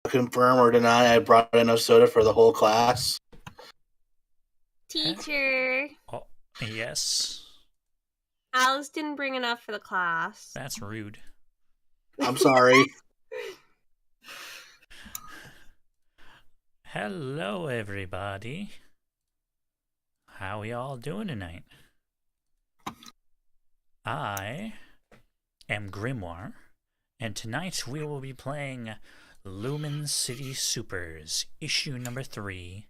confirm or deny I brought enough soda for the whole class? Teacher. Oh, yes. Alice didn't bring enough for the class. That's rude. I'm sorry. Hello, everybody. How are y'all doing tonight? I am Grimoire, and tonight we will be playing Lumen City Supers, issue number 3.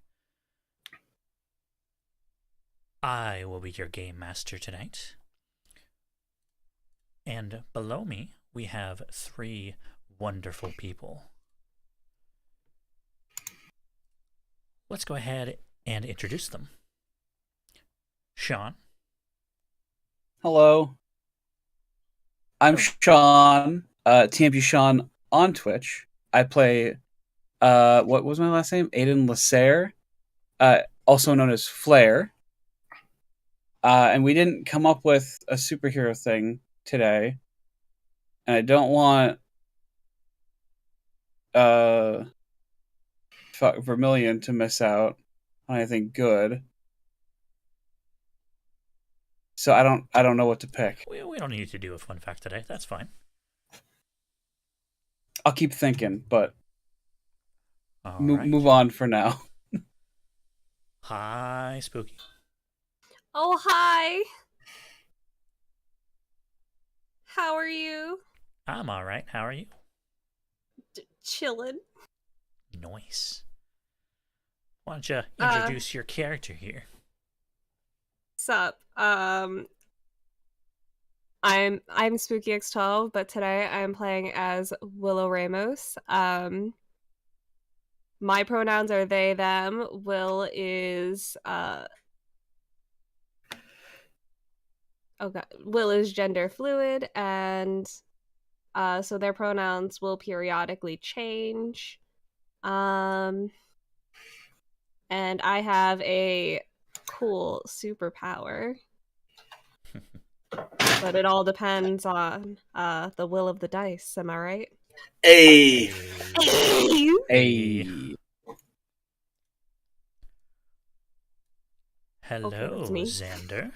I will be your game master tonight. And below me, we have 3 wonderful people. Let's go ahead and introduce them. Sean. Hello. I'm Sean, TMP Sean on Twitch. I play, what was my last name? Aiden Lasser, also known as Flare. And we didn't come up with a superhero thing today. And I don't want Vermilion to miss out on anything good. So I don't know what to pick. We don't need to do a fun fact today. That's fine. I'll keep thinking, but All right. move on for now. Hi, Spooky. Oh, hi. How are you? I'm all right. How are you? Chillin'. Nice. Why don't you introduce your character here? Sup? I'm Spooky X12, but today I'm playing as Willow Ramos. My pronouns are they, them. Will is Will is gender fluid, and so their pronouns will periodically change. And I have a cool superpower. But it all depends on the will of the dice, am I right? Hey. Hey. Hello, that's me. Xander.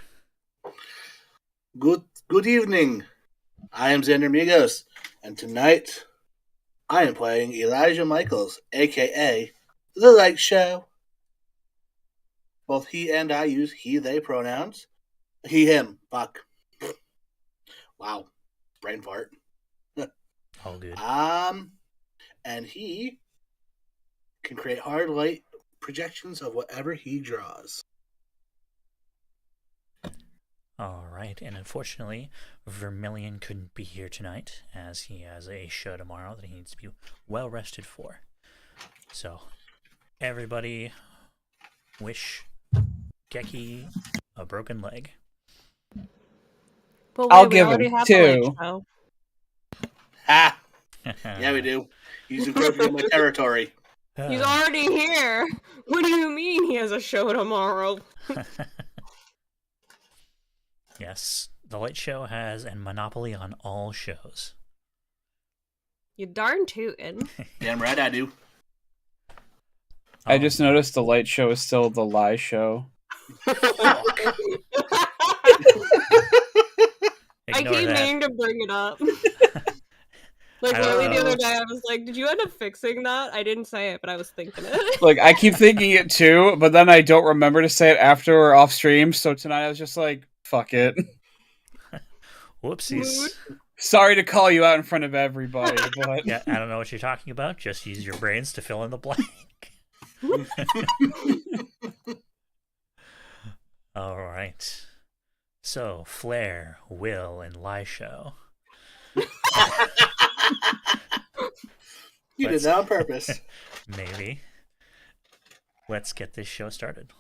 Good evening. I am Xander Migos, and tonight I am playing Elijah Michaels, aka The Light Show. Both he and I use he/they pronouns. He/him. Fuck. Wow. Brain fart. All good. And he can create hard light projections of whatever he draws. All right, and unfortunately, Vermilion couldn't be here tonight as he has a show tomorrow that he needs to be well rested for. So, everybody wish Geki a broken leg. But I'll we give already him have 2. the late show. Ha! Yeah, we do. He's encroaching on my territory. He's already here. What do you mean he has a show tomorrow? Yes, the Light Show has a monopoly on all shows. You darn tootin'. Damn right I do. I just noticed the light show is still the lie show. I keep meaning to bring it up. Like literally the other day, I was like, "Did you end up fixing that?" I didn't say it, but I was thinking it. Like I keep thinking it too, but then I don't remember to say it after or off stream. So tonight I was just like, "Fuck it." Whoopsies. Sorry to call you out in front of everybody, but Yeah, I don't know what you're talking about. Just use your brains to fill in the blank. All right. So, Flare, Will, and Lisho. You did that on purpose. Maybe. Let's get this show started.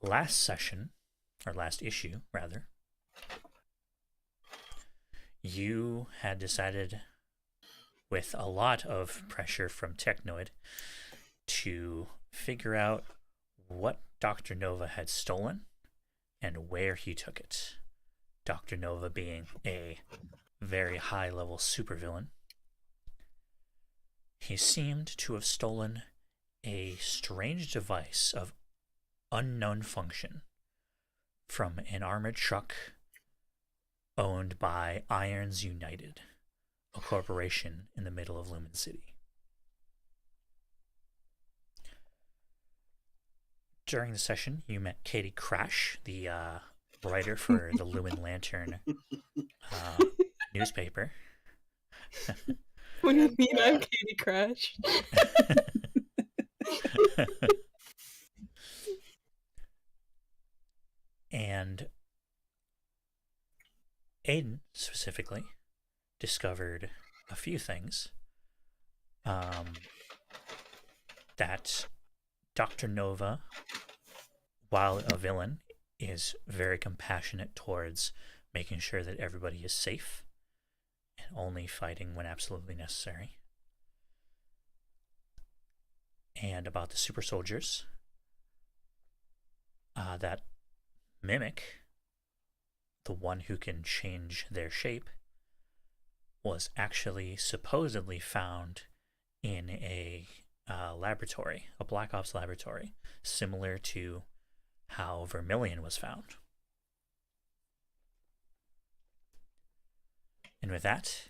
Last session, or last issue, rather, you had decided, with a lot of pressure from Technoid, to figure out what Dr. Nova had stolen and where he took it. Dr. Nova being a very high-level supervillain He seemed to have stolen a strange device of unknown function from an armored truck owned by Irons United, a corporation in the middle of Lumen City. During the session, you met Katie Crash, the writer for the Lumen Lantern newspaper. What do you mean I'm Katie Crash? And Aiden, specifically, discovered a few things. That Dr. Nova, while a villain, is very compassionate towards making sure that everybody is safe and only fighting when absolutely necessary. And about the super soldiers, that Mimic, the one who can change their shape, was actually supposedly found in a laboratory, a Black Ops laboratory, similar to how Vermilion was found. And with that,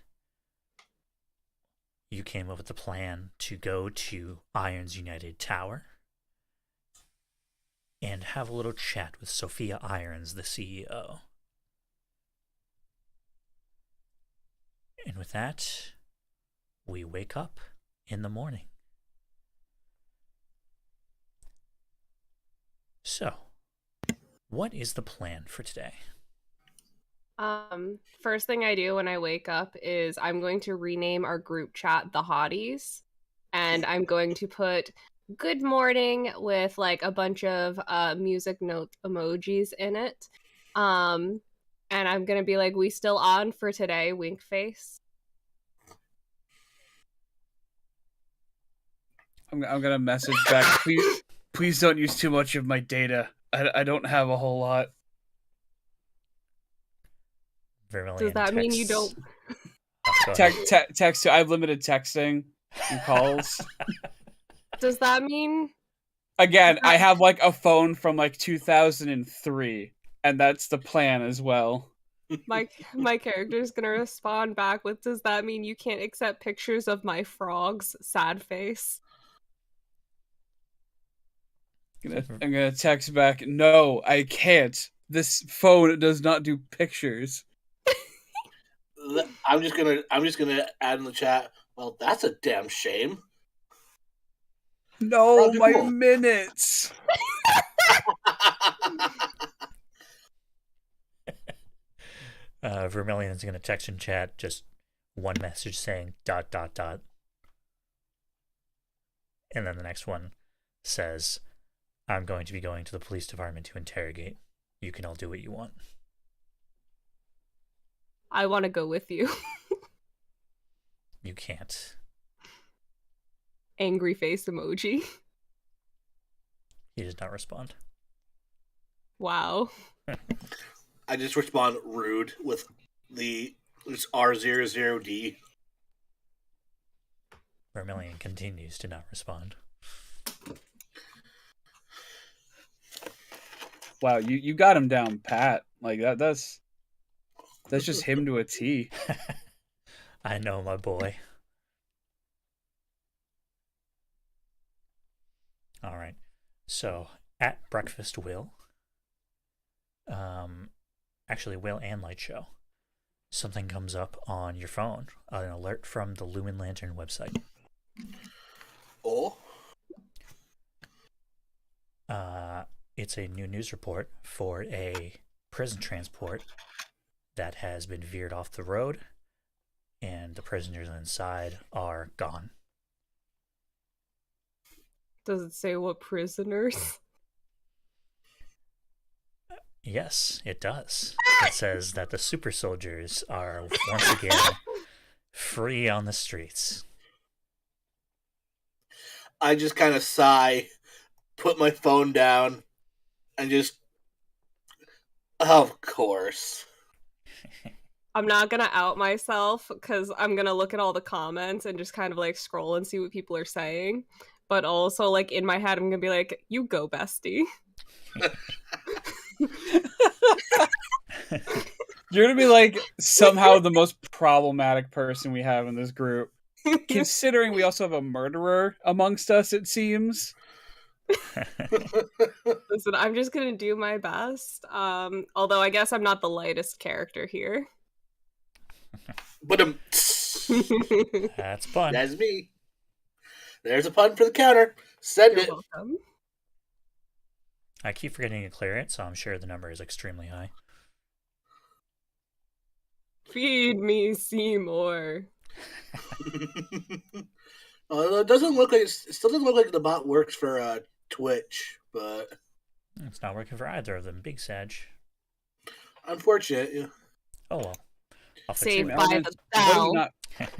you came up with the plan to go to Irons United Tower and have a little chat with Sophia Irons, the CEO. And with that, we wake up in the morning. So, what is the plan for today? First thing I do when I wake up is I'm going to rename our group chat The Hotties, and I'm going to put good morning with like a bunch of music note emojis in it. And I'm gonna be like, we still on for today, wink face. I'm gonna message back. Please don't use too much of my data. I don't have a whole lot. Vermilion Does that mean you don't? Text. I have limited texting and calls. Does that mean? Again, I have like a phone from like 2003, and that's the plan as well. My character's gonna respond back with, "Does that mean you can't accept pictures of my frogs?" Sad face. I'm gonna text back. No, I can't. This phone does not do pictures. I'm just gonna add in the chat. Well, that's a damn shame. No, my minutes. Vermilion's going to text in chat just one message saying ... And then the next one says, I'm going to be going to the police department to interrogate. You can all do what you want. I want to go with you. You can't. Angry face emoji. He does not respond. Wow. I just respond rude with it's R00D. Vermilion continues to not respond. Wow, you got him down pat. Like that's just him to a T. I know, my boy. All right. So, at Breakfast Will, actually Will and Light Show, something comes up on your phone, an alert from the Lumen Lantern website. Oh? It's a new news report for a prison transport that has been veered off the road, and the prisoners inside are gone. Does it say what prisoners? Yes, it does. It says that the super soldiers are once again free on the streets. I just kind of sigh, put my phone down, and just... Of course. I'm not gonna out myself because I'm gonna look at all the comments and just kind of like scroll and see what people are saying. But also, like in my head, I'm gonna be like, "You go, bestie." You're gonna be like somehow the most problematic person we have in this group, considering we also have a murderer amongst us. It seems. Listen, I'm just gonna do my best. Although I guess I'm not the lightest character here. But That's fun. that's me. There's a pun for the counter. Send You're it. welcome. I keep forgetting to clear it, so I'm sure the number is extremely high. Feed me, Seymour. It doesn't look like it still doesn't look like the bot works for Twitch, but It's not working for either of them. Big Sag. unfortunate. Yeah. Oh well. I'll fix Saved it. by Elements, the bell.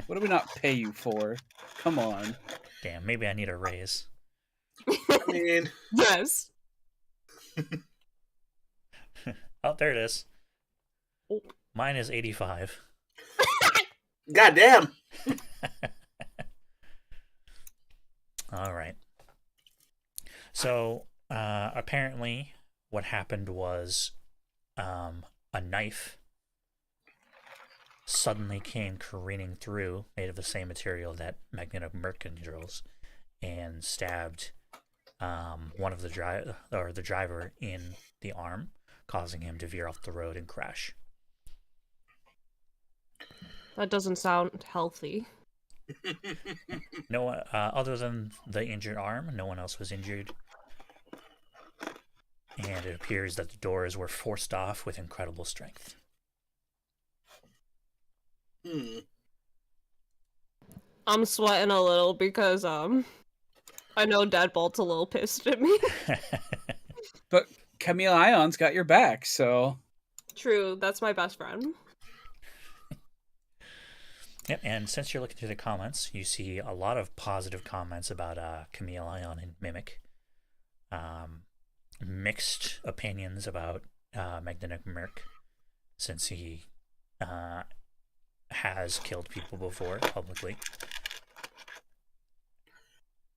What do we not pay you for? Come on. Damn, maybe I need a raise. I mean, Yes. Oh, there it is. Mine is 85. goddamn. All right. So, apparently, what happened was a knife suddenly came careening through, made of the same material that magnetic Merc controls, and stabbed one of the driver in the arm, causing him to veer off the road and crash. That doesn't sound healthy. No, other than the injured arm, no one else was injured. And it appears that the doors were forced off with incredible strength. I'm sweating a little because I know Deadbolt's a little pissed at me. But Camille Ion's got your back, so True, that's my best friend. Yep, and since you're looking through the comments, you see a lot of positive comments about Camille Ion and Mimic. Mixed opinions about Magnetic Merc, since he has killed people before publicly.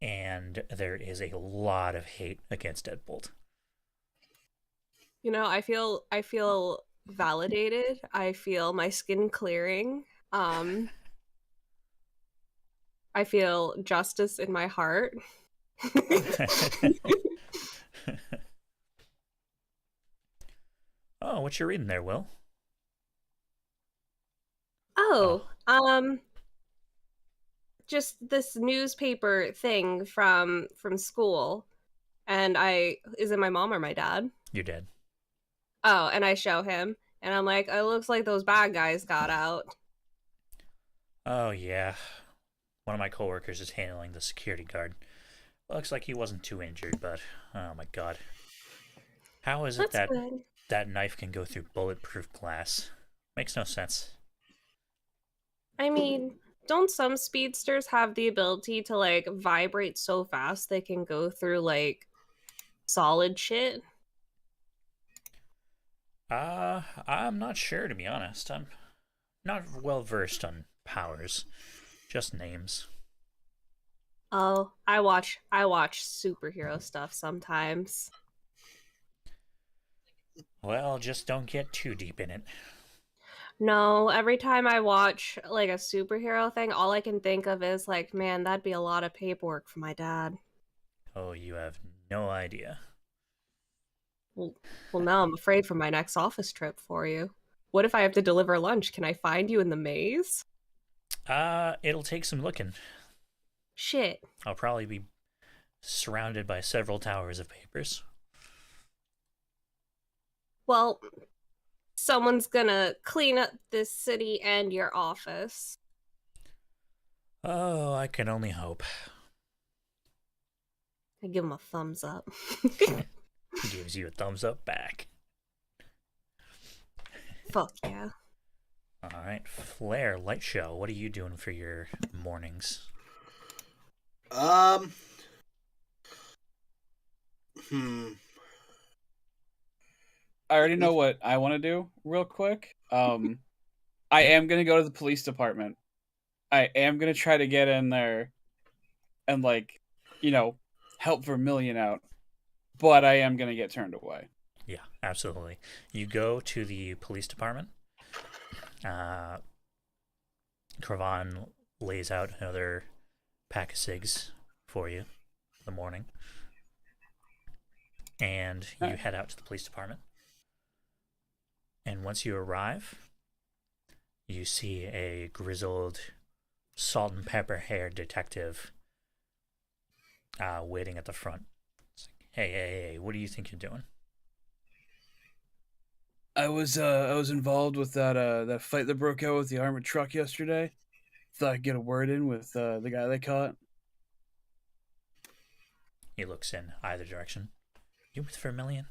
And there is a lot of hate against Deadbolt. You know, I feel validated. I feel my skin clearing. I feel justice in my heart. Oh, what you reading there, Will? Just this newspaper thing from school. And is it my mom or my dad? You're dead. Oh, and I show him, and I'm like, it looks like those bad guys got out. Oh, yeah. One of my coworkers is handling the security guard. Looks like he wasn't too injured, but oh my god. How is it That's that good. that knife can go through bulletproof glass? Makes no sense. I mean, don't some speedsters have the ability to, like, vibrate so fast they can go through, like, solid shit? I'm not sure, to be honest. I'm not well versed on powers. Just names. Oh, I watch superhero stuff sometimes. Well, just don't get too deep in it. No, every time I watch, like, a superhero thing, all I can think of is, like, man, that'd be a lot of paperwork for my dad. Oh, you have no idea. Well, now I'm afraid for my next office trip for you. What if I have to deliver lunch? Can I find you in the maze? It'll take some looking. Shit. I'll probably be surrounded by several towers of papers. Well, someone's gonna clean up this city and your office. Oh, I can only hope. I give him a thumbs up. He gives you a thumbs up back. Fuck yeah. Alright, Flare, Light Show, what are you doing for your mornings? I I already know what I want to do real quick. I I am gonna go to the police department. I am gonna try to get in there and help Vermilion out. But I am gonna get turned away. Yeah, absolutely. You go to the police department. Cravan lays out another pack of cigs for you in the morning. And you head out to the police department. And once you arrive, you see a grizzled, salt and pepper haired detective waiting at the front. It's like, hey, what do you think you're doing? I was involved with that fight that broke out with the armored truck yesterday. Thought I'd get a word in with the guy they caught. He looks in either direction. You with Vermilion?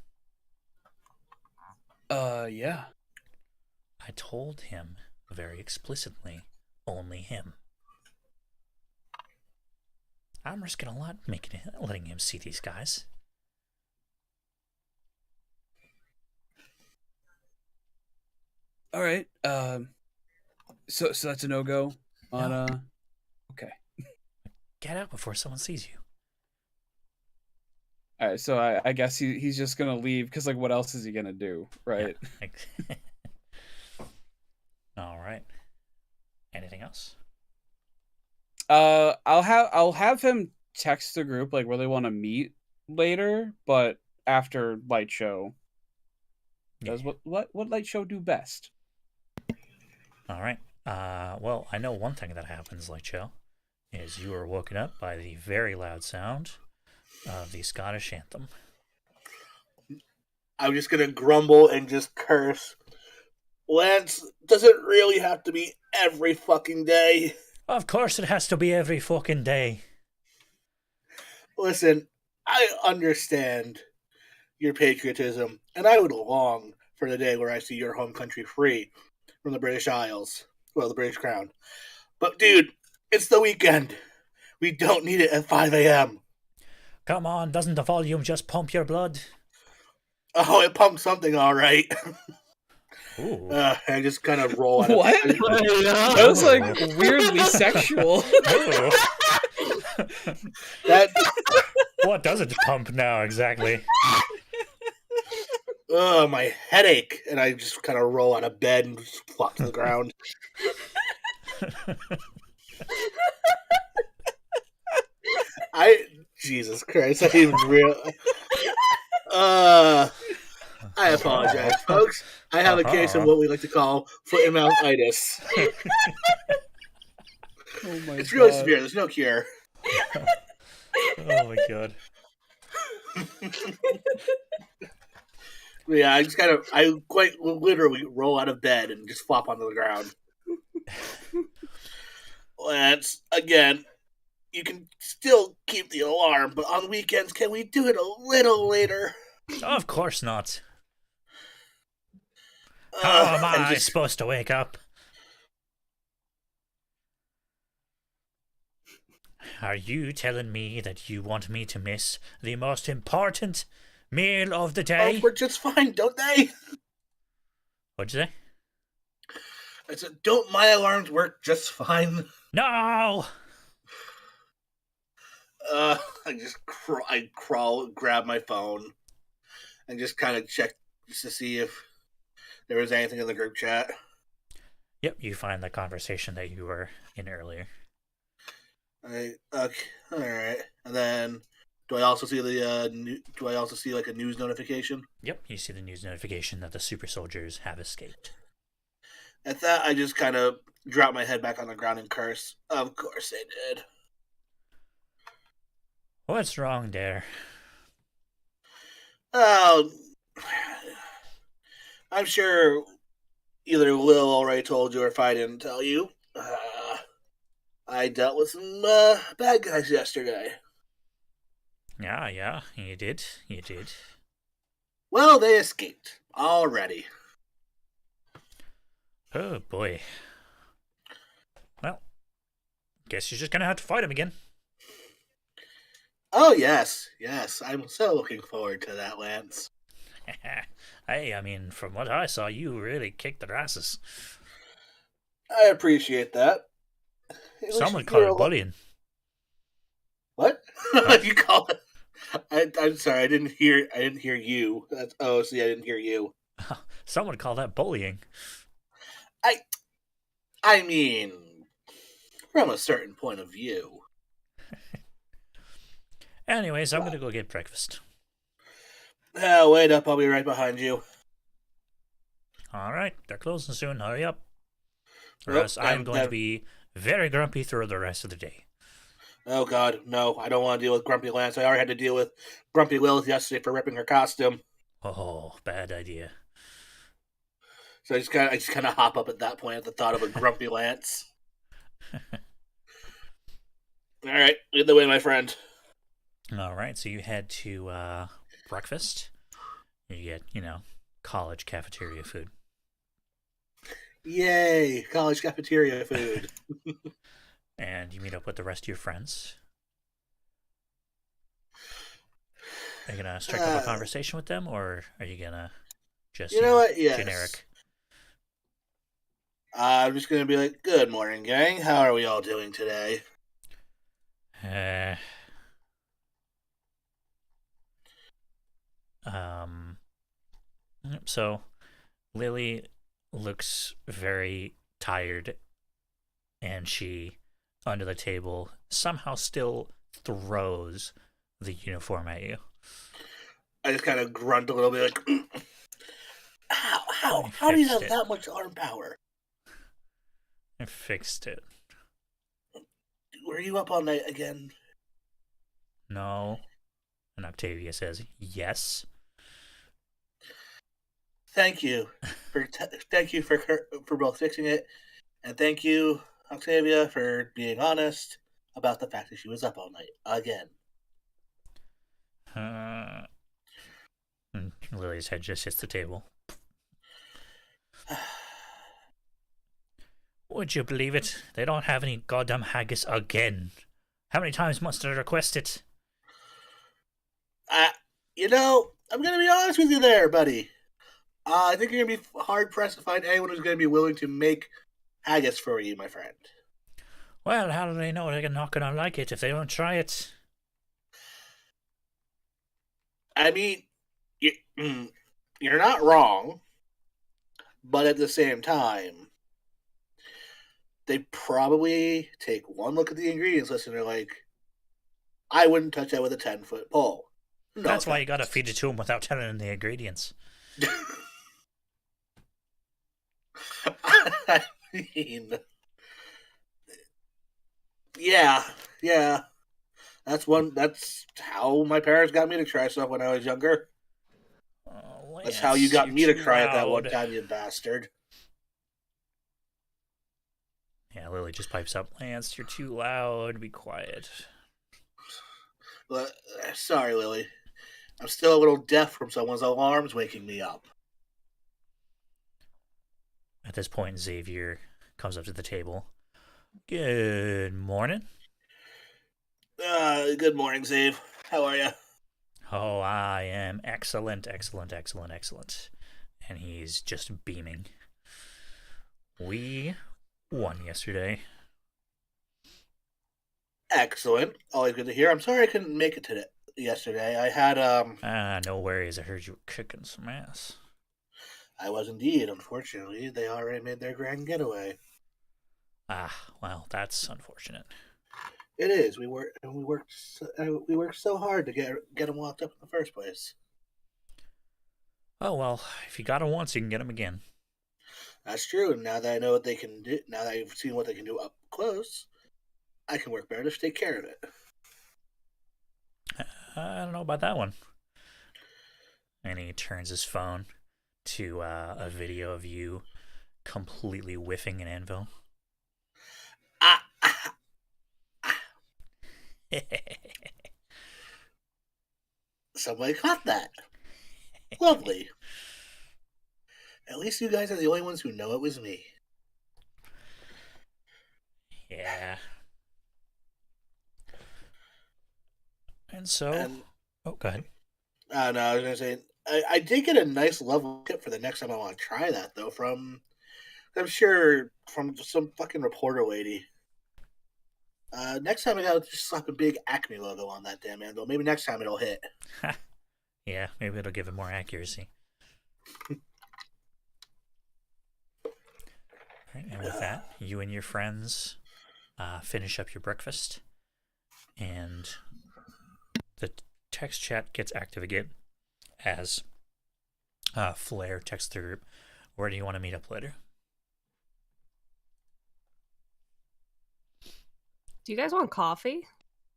Yeah. I told him very explicitly, only him. I'm risking a lot letting him see these guys. All right. So that's a no-go on No. Okay. Get out before someone sees you. All right. So I guess he's just gonna leave because what else is he gonna do, right? Yeah. All right. Anything else? I'll have him text the group where they want to meet later, but after light show. Does what light show do best? All right. Well, I know one thing that happens, light show, is you are woken up by the very loud sound of the Scottish anthem. I'm just gonna grumble and just curse. Lance, does it really have to be every fucking day? Of course it has to be every fucking day. Listen, I understand your patriotism, and I would long for the day where I see your home country free from the British Isles. Well, the British Crown. But, dude, it's the weekend. We don't need it at 5 a.m. Come on, doesn't the volume just pump your blood? Oh, it pumped something all right. Ooh. I just kind of roll out of What? That was weirdly sexual. That. What does it pump now exactly? Oh, my headache. And I just kind of roll out of bed and just flop to the ground. Jesus Christ, I didn't even realize. I apologize, folks. I have a case of what we like to call foot and mouth itis. Oh my It's really severe. There's no cure. Oh my god. Yeah, I quite literally roll out of bed and just flop onto the ground. Lance, again, you can still keep the alarm, but on weekends, can we do it a little later? Of course not. How am I supposed to wake up? Are you telling me that you want me to miss the most important meal of the day? Oh, we're just fine, don't they? What'd you say? I said, don't my alarms work just fine? No! I crawl, grab my phone, and just kind of check just to see if there was anything in the group chat. Yep, you find the conversation that you were in earlier. Okay, all right. And then, do I also see a news notification? Yep, you see the news notification that the super soldiers have escaped. At that, I just kind of drop my head back on the ground and curse. Of course they did. What's wrong there? Oh, I'm sure either Will already told you or if I didn't tell you. I dealt with some bad guys yesterday. Yeah, you did. Well, they escaped already. Oh boy. Well, guess you're just gonna have to fight him again. Oh, yes. I'm so looking forward to that, Lance. Hey, I mean, from what I saw, you really kicked their asses. I appreciate that. Some would call it bullying. What? What? You call it? I'm sorry. I didn't hear you. See, I didn't hear you. Some would call that bullying. I mean, from a certain point of view. Anyways, I'm going to go get breakfast. Wait up. I'll be right behind you. All right, they're closing soon. Hurry up. Or Nope, else I'm going to be very grumpy through the rest of the day. Oh, God. No, I don't want to deal with Grumpy Lance. I already had to deal with Grumpy Lilith yesterday for ripping her costume. Oh, bad idea. So I just kind of hop up at that point at the thought of a Grumpy Lance. All right, lead the way, my friend. All right, so you head to breakfast. You get, college cafeteria food. Yay, college cafeteria food. And you meet up with the rest of your friends. Are you going to strike up a conversation with them, or are you going to just, Yes. generic? I'm just going to be like, good morning, gang. How are we all doing today? So Lily looks very tired, and she, under the table, somehow still throws the uniform at you. I just kind of grunt a little bit like, how do you have that much arm power? I fixed it. Were you up all night again? No. And Octavia says, yes. Thank you for both fixing it, and thank you, Octavia, for being honest about the fact that she was up all night again. And Lily's head just hits the table. Would you believe it? They don't have any goddamn haggis again. How many times must I request it? I'm going to be honest with you there, buddy. I think you're going to be hard-pressed to find anyone who's going to be willing to make haggis for you, my friend. Well, how do they know they're not going to like it if they don't try it? I mean, you're not wrong, but at the same time, they probably take one look at the ingredients list and they're like, I wouldn't touch that with a 10-foot pole. No, that's why you gotta feed it to them without telling them the ingredients. I mean, yeah. That's how my parents got me to try stuff when I was younger. Oh, That's how you got me to try it that one time, you bastard. Yeah, Lily just pipes up, Lance, you're too loud, be quiet. Sorry, Lily. I'm still a little deaf from someone's alarms waking me up. At this point, Xavier comes up to the table. Good morning. Good morning, Xav. How are you? Oh, I am excellent. And he's just beaming. We won yesterday. Excellent. Always good to hear. I'm sorry I couldn't make it yesterday. I had, no worries. I heard you were kicking some ass. I was indeed. Unfortunately, they already made their grand getaway. Well, that's unfortunate. It is. We worked so hard to get them locked up in the first place. Oh, well, if you got them once, you can get them again. That's true. And now that I know what they can do, now that I've seen what they can do up close, I can work better to take care of it. I don't know about that one. And he turns his phone to a video of you completely whiffing an anvil. Somebody caught that. Lovely. At least you guys are the only ones who know it was me. Yeah. And so... oh, go ahead. No, I was going to say, I did get a nice level tip for the next time I want to try that, though, from I'm sure from some fucking reporter lady. Next time I gotta just slap a big Acme logo on that damn handle. Maybe next time it'll hit. Yeah, maybe it'll give it more accuracy. Right, and with that, you and your friends finish up your breakfast, and the text chat gets active again as Flair texts the group. Where do you want to meet up later? Do you guys want coffee?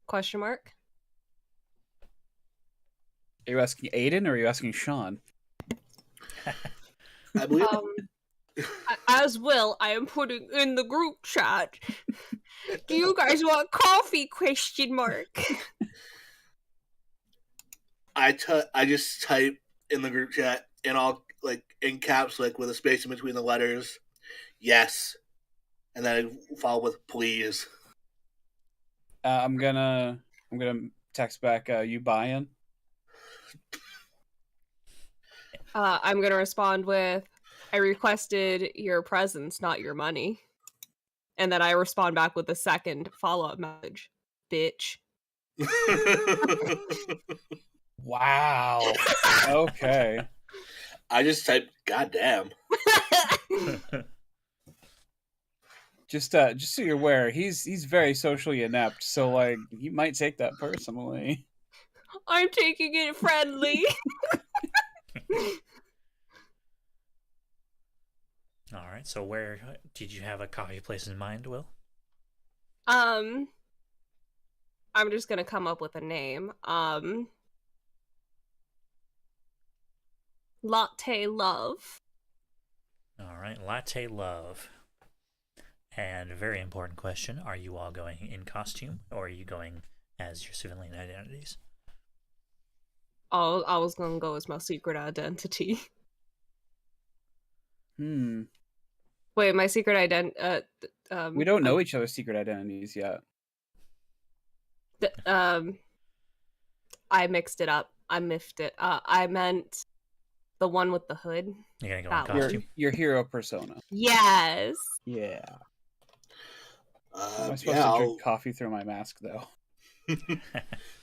Question mark. Are you asking Aiden or are you asking Sean? I believe. As will, I am putting in the group chat. Do you guys want coffee? Question mark. I just type in the group chat in all in caps, with a space in between the letters. Yes, and then I follow with please. I'm gonna text back. You buying? I'm gonna respond with, I requested your presence, not your money. And then I respond back with a second follow-up message. Bitch. Wow. Okay. I just typed goddamn. Just so you're aware, he's very socially inept, so he might take that personally. I'm taking it friendly. All right. So, where did you have a coffee place in mind, Will? I'm just gonna come up with a name. Latte Love. All right, Latte Love. And a very important question: are you all going in costume, or are you going as your civilian identities? Oh, I was gonna go as my secret identity. Wait, my secret identity. We don't know each other's secret identities yet. I mixed it up. I miffed it. I meant the one with the hood. You're gonna go in costume. Your hero persona. Yes. Yeah. Am I supposed to drink coffee through my mask though?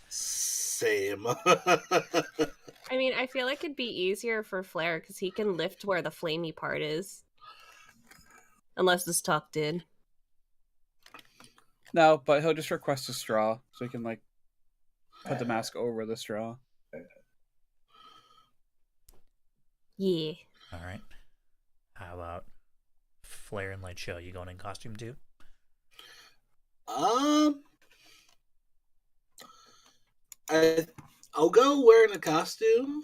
Same. I mean, I feel like it'd be easier for Flair because he can lift where the flamey part is. Unless it's tucked in. No, but he'll just request a straw so he can put the mask over the straw. Yeah. All right. How about Flair and Light Show? You going in costume too? I'll go wearing a costume,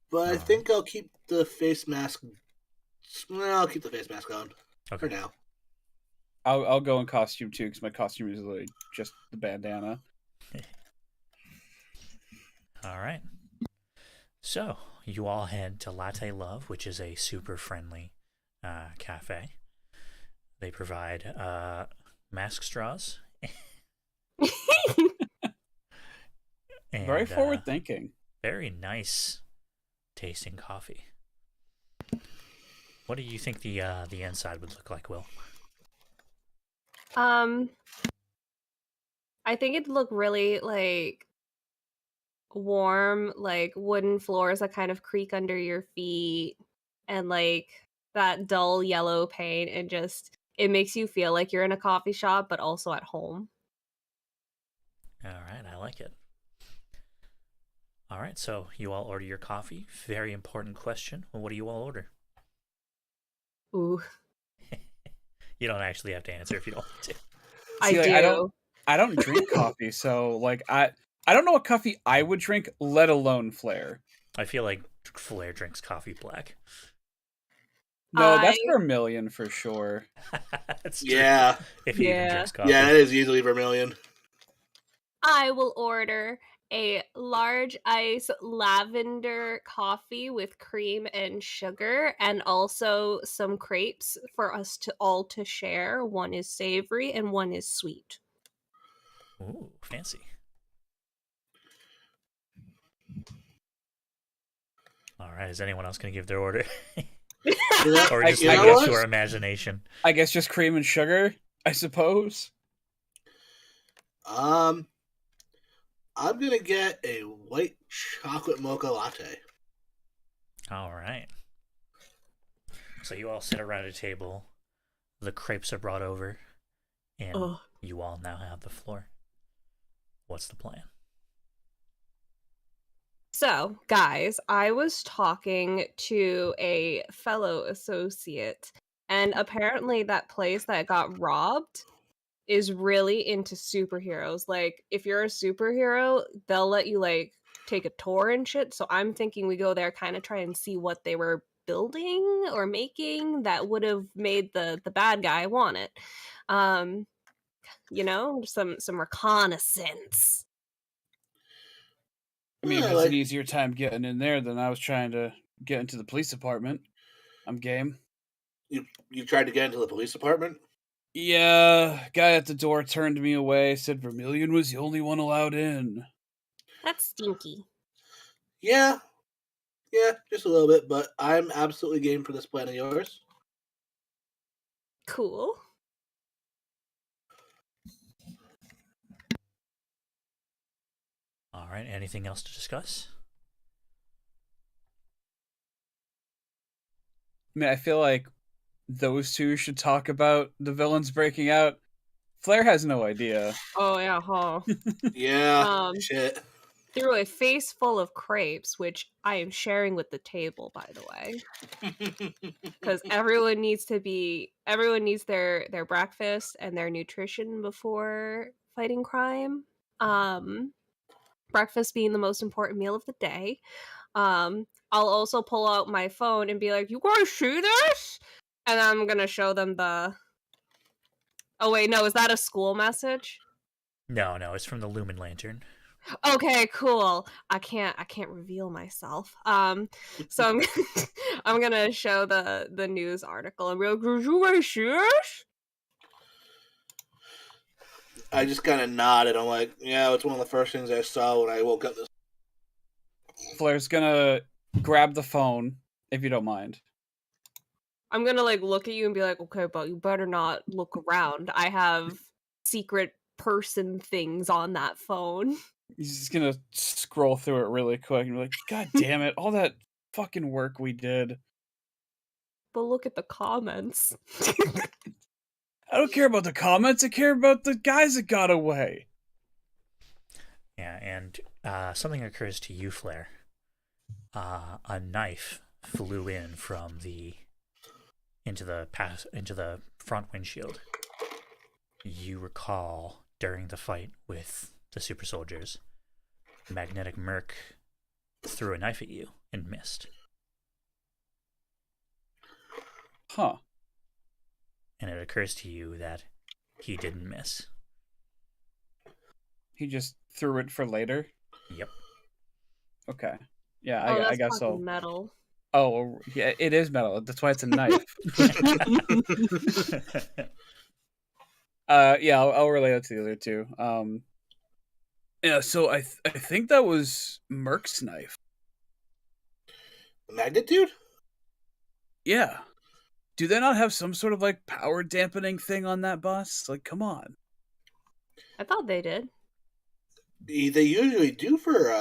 but I think I'll keep the face mask. I'll keep the face mask on for now. I'll go in costume too because my costume is just the bandana. All right. So you all head to Latte Love, which is a super friendly cafe. They provide mask straws. And, very forward thinking. Very nice tasting coffee. What do you think the inside would look like, Will? I think it'd look really warm, wooden floors that kind of creak under your feet, and that dull yellow paint, and just it makes you feel like you're in a coffee shop but also at home. All right, I like it. All right, so you all order your coffee. Very important question. Well, what do you all order? Ooh. You don't actually have to answer if you don't want to. I do. I don't drink coffee, so I don't know what coffee I would drink, let alone Flair. I feel like Flair drinks coffee black. No, that's Vermilion for sure. That's true. Yeah. If he even drinks coffee. Yeah, it is easily Vermilion. I will order a large ice lavender coffee with cream and sugar, and also some crepes for us to share. One is savory and one is sweet. Ooh, fancy. All right, is anyone else going to give their order? Or I- just you leave know it up what? to our imagination. I guess just cream and sugar, I suppose. I'm gonna get a white chocolate mocha latte. All right. So you all sit around a table. The crepes are brought over, and Ugh. you all now have the floor. What's the plan? So, guys, I was talking to a fellow associate, and apparently that place that got robbed is really into superheroes. Like, if you're a superhero, they'll let you like take a tour and shit. So I'm thinking we go there, kind of try and see what they were building or making that would have made the bad guy want it. Um, some reconnaissance. I mean, if Yeah, it's an like, easier time getting in there than I was trying to get into the police department, I'm game. you tried to get into the police department? Yeah, guy at the door turned me away, said Vermilion was the only one allowed in. That's stinky. Yeah, just a little bit, but I'm absolutely game for this plan of yours. Cool. All right. Anything else to discuss? I mean, I feel like those two should talk about the villains breaking out. Flair has no idea. Oh yeah, huh. Yeah, shit. Through a face full of crepes, which I am sharing with the table, by the way, because everyone needs their breakfast and their nutrition before fighting crime. Breakfast being the most important meal of the day. I'll also pull out my phone and be like, "You guys see this?" And I'm gonna show them the. Oh wait, no, is that a school message? No, it's from the Lumen Lantern. Okay, cool. I can't reveal myself. So I'm I'm gonna show the news article and be like, "Did you guys see this?" I just kind of nodded. I'm like, yeah, it's one of the first things I saw when I woke up this. Flair's gonna grab the phone, if you don't mind. I'm gonna like look at you and be like, "Okay, but you better not look around. I have secret person things on that phone." He's just gonna scroll through it really quick and be like, God damn it, all that fucking work we did. But look at the comments. I don't care about the comments, I care about the guys that got away. Yeah, and something occurs to you, Flair. A knife flew in from into the front windshield. You recall during the fight with the super soldiers, Magnetic Merc threw a knife at you and missed. Huh. And it occurs to you that he didn't miss. He just threw it for later? Yep. Okay. Yeah, Oh, that's I guess so. metal. Oh, yeah, it is metal. That's why it's a knife. Yeah, I'll relate it to the other two. Yeah, so I think that was Merc's knife. Magnitude? Yeah. Do they not have some sort of like power dampening thing on that bus? Like, come on. I thought they did. They usually do for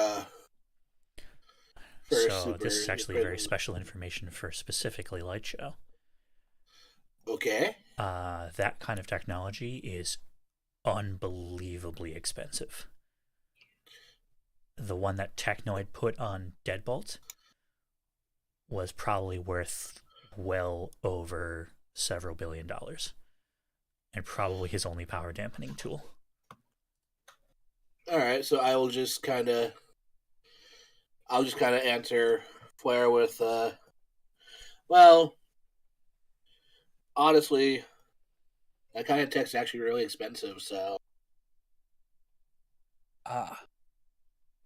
so this is actually very special information for specifically Light Show. Okay. That kind of technology is unbelievably expensive. The one that Technoid put on Deadbolt was probably worth well over several $1 billion, and probably his only power dampening tool. All right, so I'll just kind of answer Flair with, well, honestly, that kind of tech's actually really expensive. So,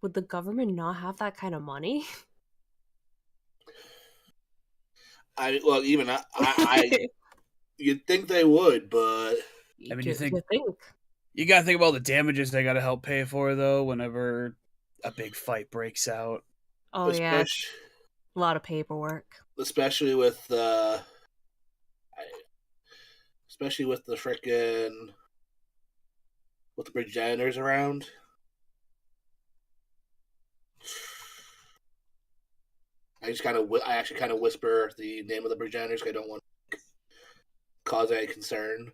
Would the government not have that kind of money? even I you'd think they would, but I mean, you think you gotta think about all the damages they gotta help pay for though. Whenever a big fight breaks out. Oh yeah, A lot of paperwork. especially with the frickin' with the progenitors around. I actually kind of whisper the name of the progenitors. 'Cause I don't want to cause any concern.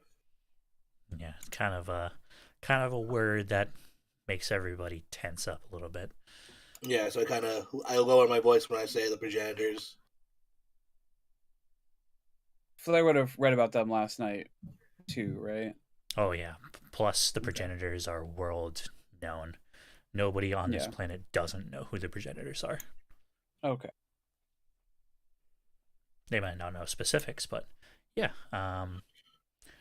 Yeah, it's kind of a word that makes everybody tense up a little bit. Yeah, so I lower my voice when I say the progenitors. Flair would have read about them last night, too, right? Oh yeah. Plus, the progenitors are world known. Nobody on this planet doesn't know who the progenitors are. Okay. They might not know specifics, but yeah.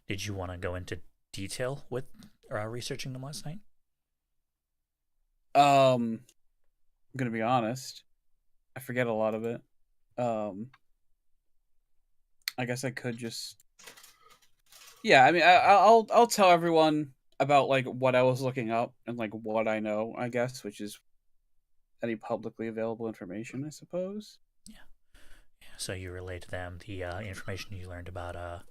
Did you want to go into detail with researching them last night? I'm gonna be honest. I forget a lot of it. I guess I could just. Yeah, I mean, I'll tell everyone about like what I was looking up and like what I know, I guess, which is any publicly available information, I suppose. Yeah. So you relate to them the information you learned about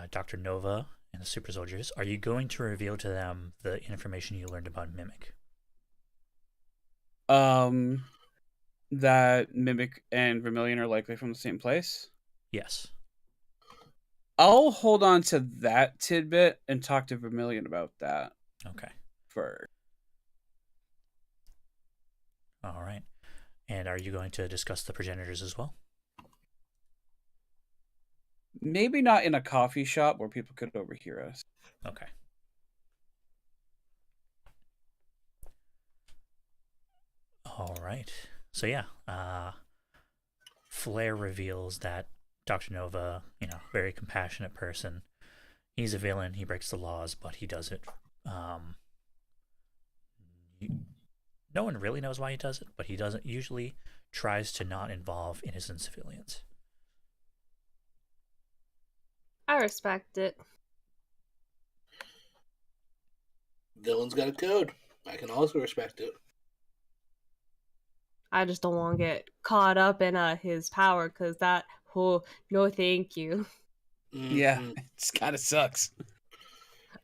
Dr. Nova and the super soldiers. Are you going to reveal to them the information you learned about Mimic? That Mimic and Vermilion are likely from the same place. Yes. I'll hold on to that tidbit and talk to Vermilion about that. Okay. First. All right. And are you going to discuss the progenitors as well? Maybe not in a coffee shop where people could overhear us. Okay. All right. So yeah, Flair reveals that Dr. Nova, very compassionate person. He's a villain. He breaks the laws, but he does it. No one really knows why he does it, but he doesn't usually tries to not involve innocent civilians. I respect it. Villain's got a code. I can also respect it. I just don't want to get caught up in his power, because that, no thank you. Mm-hmm. Yeah, it kind of sucks.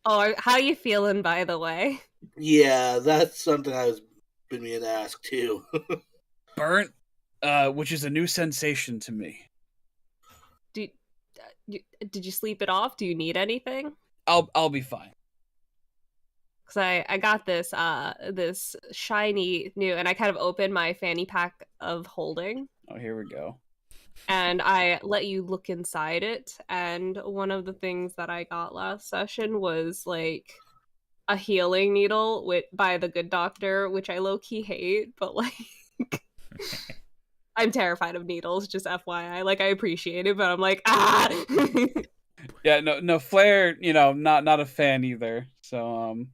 Oh, how you feeling, by the way? Yeah, that's something I've been being asked too. Burnt, which is a new sensation to me. Did you sleep it off? Do you need anything? I'll be fine. Because I got this this shiny new, and I kind of opened my fanny pack of holding. Oh, here we go. And I let you look inside it, and one of the things that I got last session was like a healing needle by the Good Doctor, which I low-key hate, but like I'm terrified of needles, just FYI. Like, I appreciate it, but I'm like, ah. Yeah, no, Flair, not a fan either. So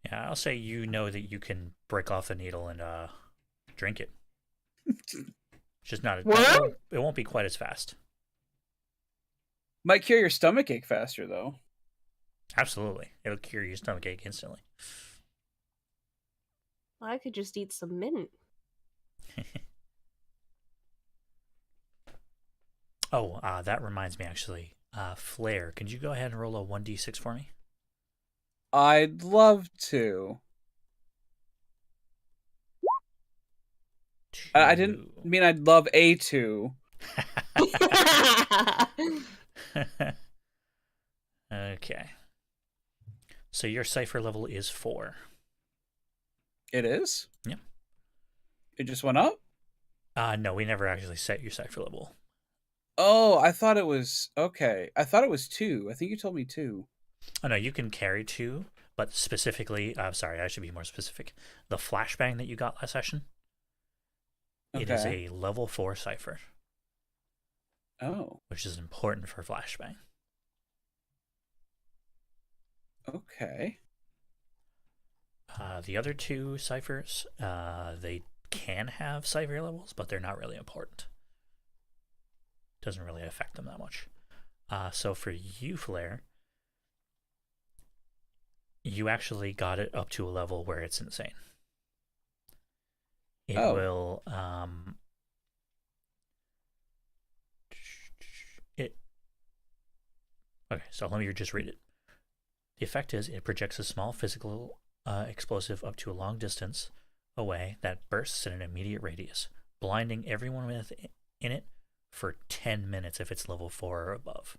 yeah, I'll say that you can break off a needle and drink it. It's just not. It won't be quite as fast. Might cure your stomach ache faster, though. Absolutely, it'll cure your stomach ache instantly. I could just eat some mint. Oh, that reminds me, actually. Flair, could you go ahead and roll a 1d6 for me? I'd love to. I didn't mean I'd love a 2. Okay. So your cipher level is 4. It is? Yeah. It just went up? No, we never actually set your cipher level. Oh, I thought it was... Okay. I thought it was 2. I think you told me 2. Oh, no, you can carry 2, but specifically... sorry, I should be more specific. The flashbang that you got last session, It is a level 4 cipher. Oh. Which is important for flashbang. Okay. The other 2 ciphers, they can have cipher levels, but they're not really important. Doesn't really affect them that much. So for you, Flair, you actually got it up to a level where it's insane. It will Okay, so let me just read it. The effect is it projects a small physical explosive up to a long distance away that bursts in an immediate radius, blinding everyone in it for 10 minutes if it's level 4 or above.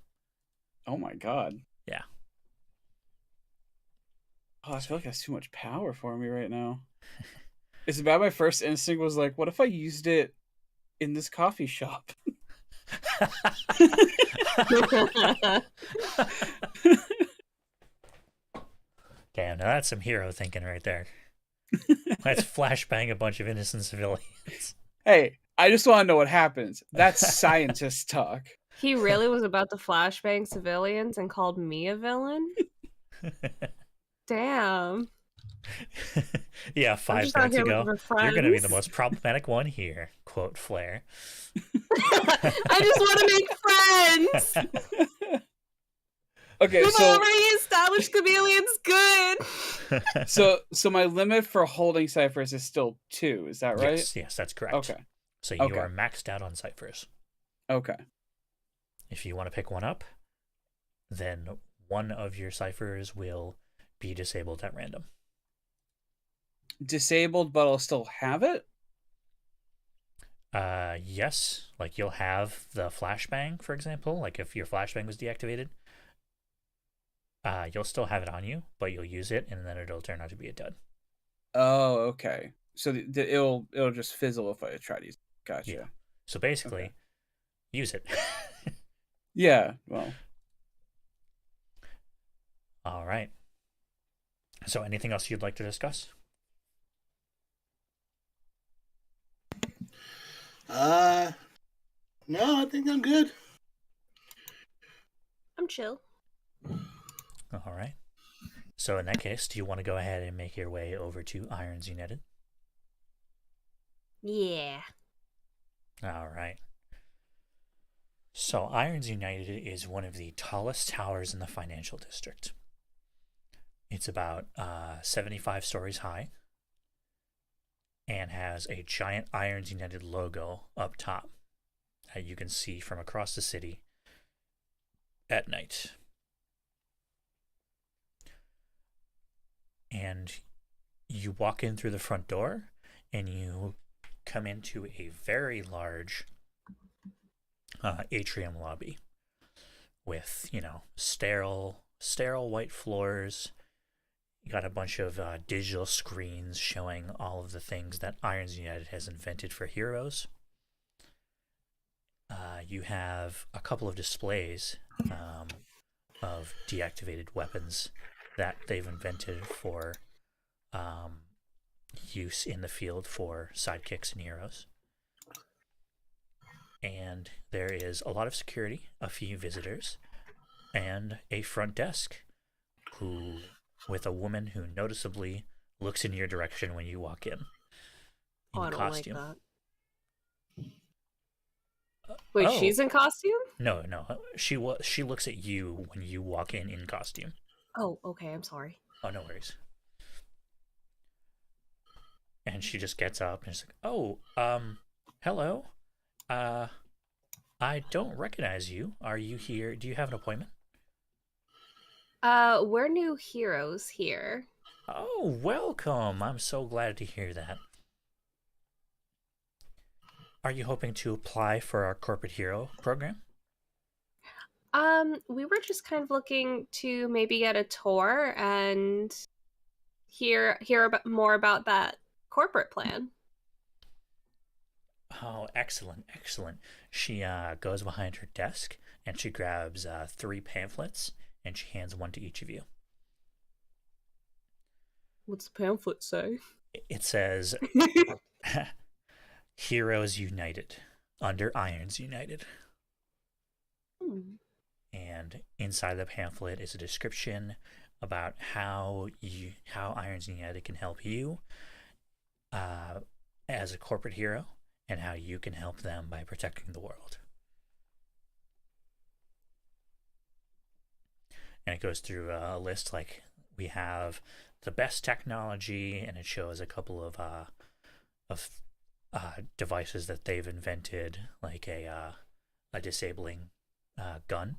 Oh my god. Yeah. Oh, I feel like that's too much power for me right now. It's about my first instinct was like, what if I used it in this coffee shop? Damn, now that's some hero thinking right there. Let's flashbang a bunch of innocent civilians. Hey, I just want to know what happens. That's scientist talk. He really was about to flashbang civilians and called me a villain? Damn. Yeah, I'm 5 just out minutes here ago. looking for You're going to be the friends. most problematic one here, quote Flair. I just want to make friends. Okay, We've so already established chameleon's good. so my limit for holding ciphers is still 2. Is that right? Yes, that's correct. Okay. So you are maxed out on ciphers. Okay. If you want to pick one up, then one of your ciphers will be disabled at random. Disabled, but I'll still have it? Yes, like you'll have the flashbang, for example. Like if your flashbang was deactivated, you'll still have it on you, but you'll use it, and then it'll turn out to be a dud. Oh, okay. So it'll just fizzle if I try to use it. Gotcha. Yeah. So basically, use it. Yeah, well. All right. So anything else you'd like to discuss? No, I think I'm good. I'm chill. All right. So in that case, do you want to go ahead and make your way over to Irons United? Yeah. All right. So Irons United is one of the tallest towers in the financial district. It's about 75 stories high and has a giant Irons United logo up top that you can see from across the city at night. And you walk in through the front door and you come into a very large atrium lobby with, sterile white floors. You got a bunch of digital screens showing all of the things that Irons United has invented for heroes. You have a couple of displays of deactivated weapons that they've invented for use in the field for sidekicks and heroes. And there is a lot of security, a few visitors, and a front desk with a woman who noticeably looks in your direction when you walk in I don't costume. like that. Wait, she's in costume? No. She looks at you when you walk in costume. Oh, okay. I'm sorry. Oh, no worries. And she just gets up and she's like, "Oh, hello. I don't recognize you. Are you here? Do you have an appointment?" We're new heroes here. Oh, welcome. I'm so glad to hear that. Are you hoping to apply for our corporate hero program? We were just kind of looking to maybe get a tour and hear more about that corporate plan. Oh, excellent. She goes behind her desk and she grabs 3 pamphlets and she hands one to each of you. What's the pamphlet say? It says, Heroes United, under Irons United. And inside the pamphlet is a description about how Irons United can help you as a corporate hero, and how you can help them by protecting the world. And it goes through a list, like we have the best technology, and it shows a couple of devices that they've invented, like a disabling gun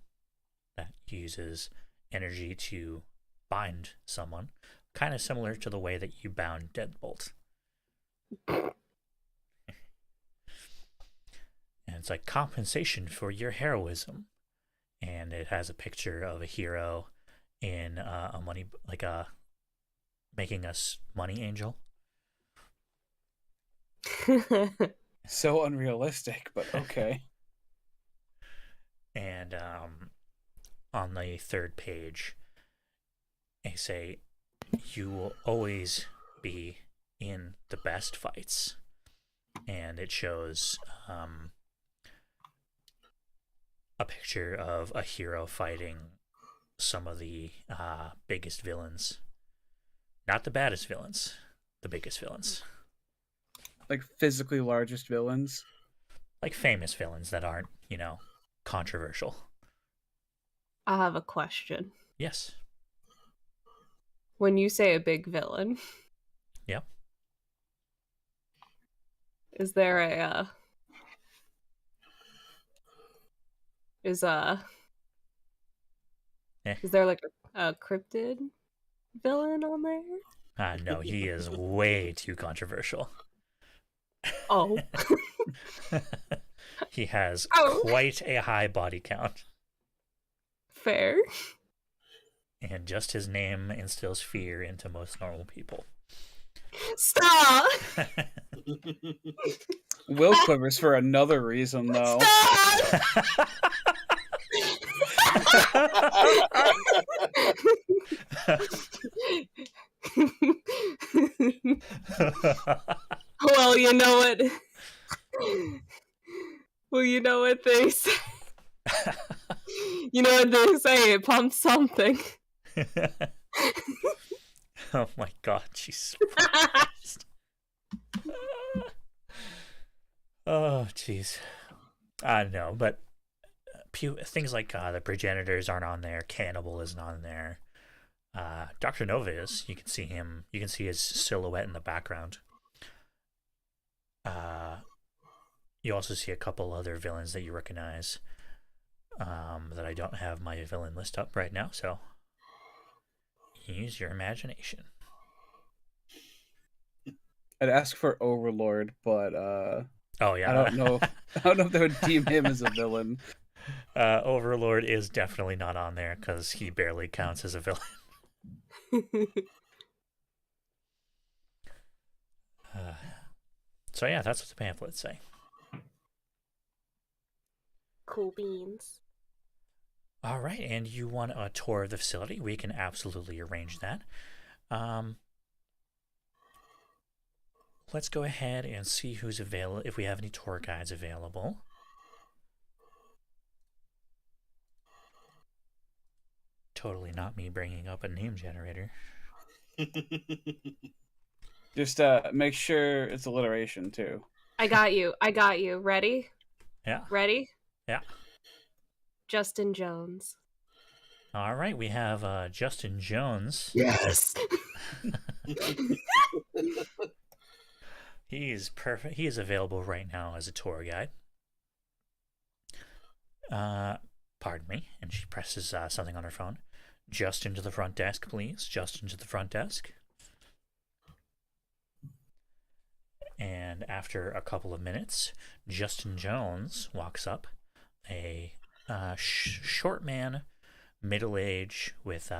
that uses energy to bind someone, kind of similar to the way that you bound Deadbolt. And it's like compensation for your heroism. And it has a picture of a hero in a money, like a making us money angel. So unrealistic, but okay. And on the third page, they say, you will always be in the best fights. And it shows a picture of a hero fighting some of the biggest villains. Not the baddest villains, the biggest villains. Like physically largest villains. Like famous villains that aren't, controversial. I have a question. Yes. When you say a big villain, Yep. is there a is there like a cryptid villain on there? No, he is way too controversial. Oh. He has Oh. quite a high body count. Fair. And just his name instills fear into most normal people. Stop! Will quivers for another reason, though. Stop! Well, you know what? Well, you know what they say. You know what they say, it pumps something. Oh my god, Jesus Christ. Oh, jeez. I don't know, but things like the progenitors aren't on there, Cannibal isn't on there. Dr. Nova is. You can see him. You can see his silhouette in the background. You also see a couple other villains that you recognize that I don't have my villain list up right now, so use your imagination. I'd ask for Overlord, but oh yeah, I don't know. I don't know if they would deem him as a villain. Overlord is definitely not on there because he barely counts as a villain. So yeah, that's what the pamphlets say. Cool beans. All right, and you want a tour of the facility? We can absolutely arrange that. Let's go ahead and see who's available, if we have any tour guides available. Totally not me bringing up a name generator. Just make sure it's alliteration, too. I got you. Ready? Yeah. Ready? Yeah. Justin Jones. All right, we have Justin Jones. Yes. He is perfect. He is available right now as a tour guide. Pardon me. And she presses something on her phone. Justin to the front desk, please. Justin to the front desk. And after a couple of minutes, Justin Jones walks up. A short man, middle age, with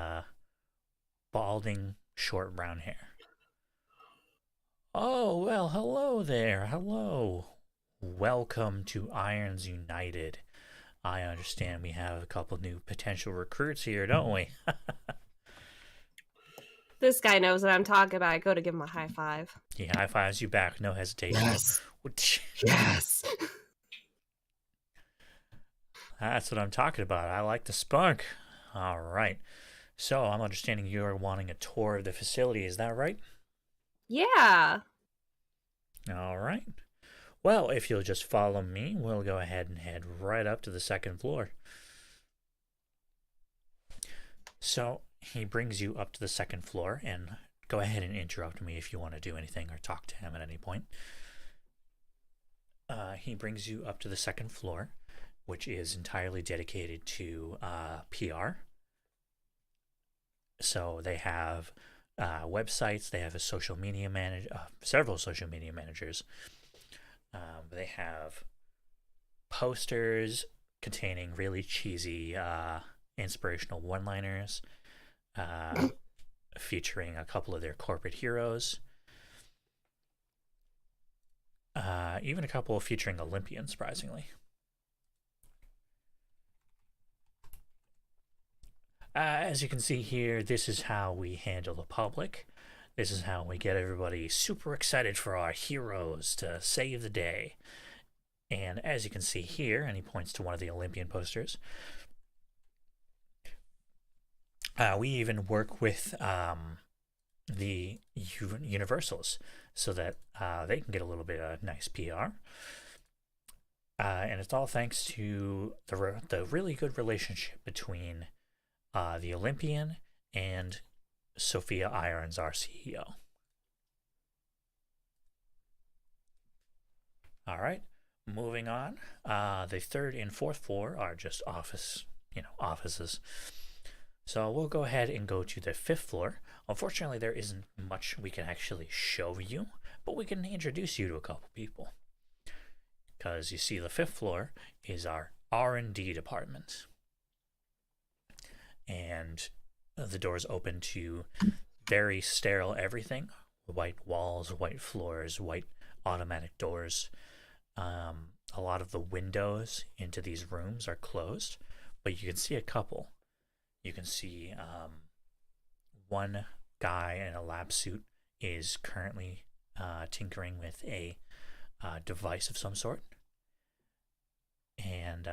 balding, short brown hair. Oh, well, hello there. Hello. Welcome to Irons United. I understand we have a couple new potential recruits here, don't we? This guy knows what I'm talking about. I go to give him a high five. He high fives you back, no hesitation. Yes. Yes. That's what I'm talking about. I like the spunk. All right. So I'm understanding you're wanting a tour of the facility. Is that right? Yeah. All right. Well, if you'll just follow me, we'll go ahead and head right up to the second floor. So he brings you up to the second floor, and go ahead and interrupt me if you want to do anything or talk to him at any point. He brings you up to the second floor, which is entirely dedicated to PR. So they have websites. They have a social media several social media managers. They have posters containing really cheesy, inspirational one-liners, featuring a couple of their corporate heroes. Even a couple featuring Olympians, surprisingly. As you can see here, this is how we handle the public. This is how we get everybody super excited for our heroes to save the day. And as you can see here, and he points to one of the Olympian posters, we even work with the Universals so that they can get a little bit of nice PR. And it's all thanks to the really good relationship between the Olympian and Sophia Irons, our CEO. All right, moving on. The third and fourth floor are just offices. So we'll go ahead and go to the fifth floor. Unfortunately, there isn't much we can actually show you, but we can introduce you to a couple people. Because you see, the fifth floor is our R&D department. And the doors open to very sterile everything. White walls, white floors, white automatic doors. A lot of the windows into these rooms are closed, but you can see a couple. You can see one guy in a lab suit is currently tinkering with a device of some sort. And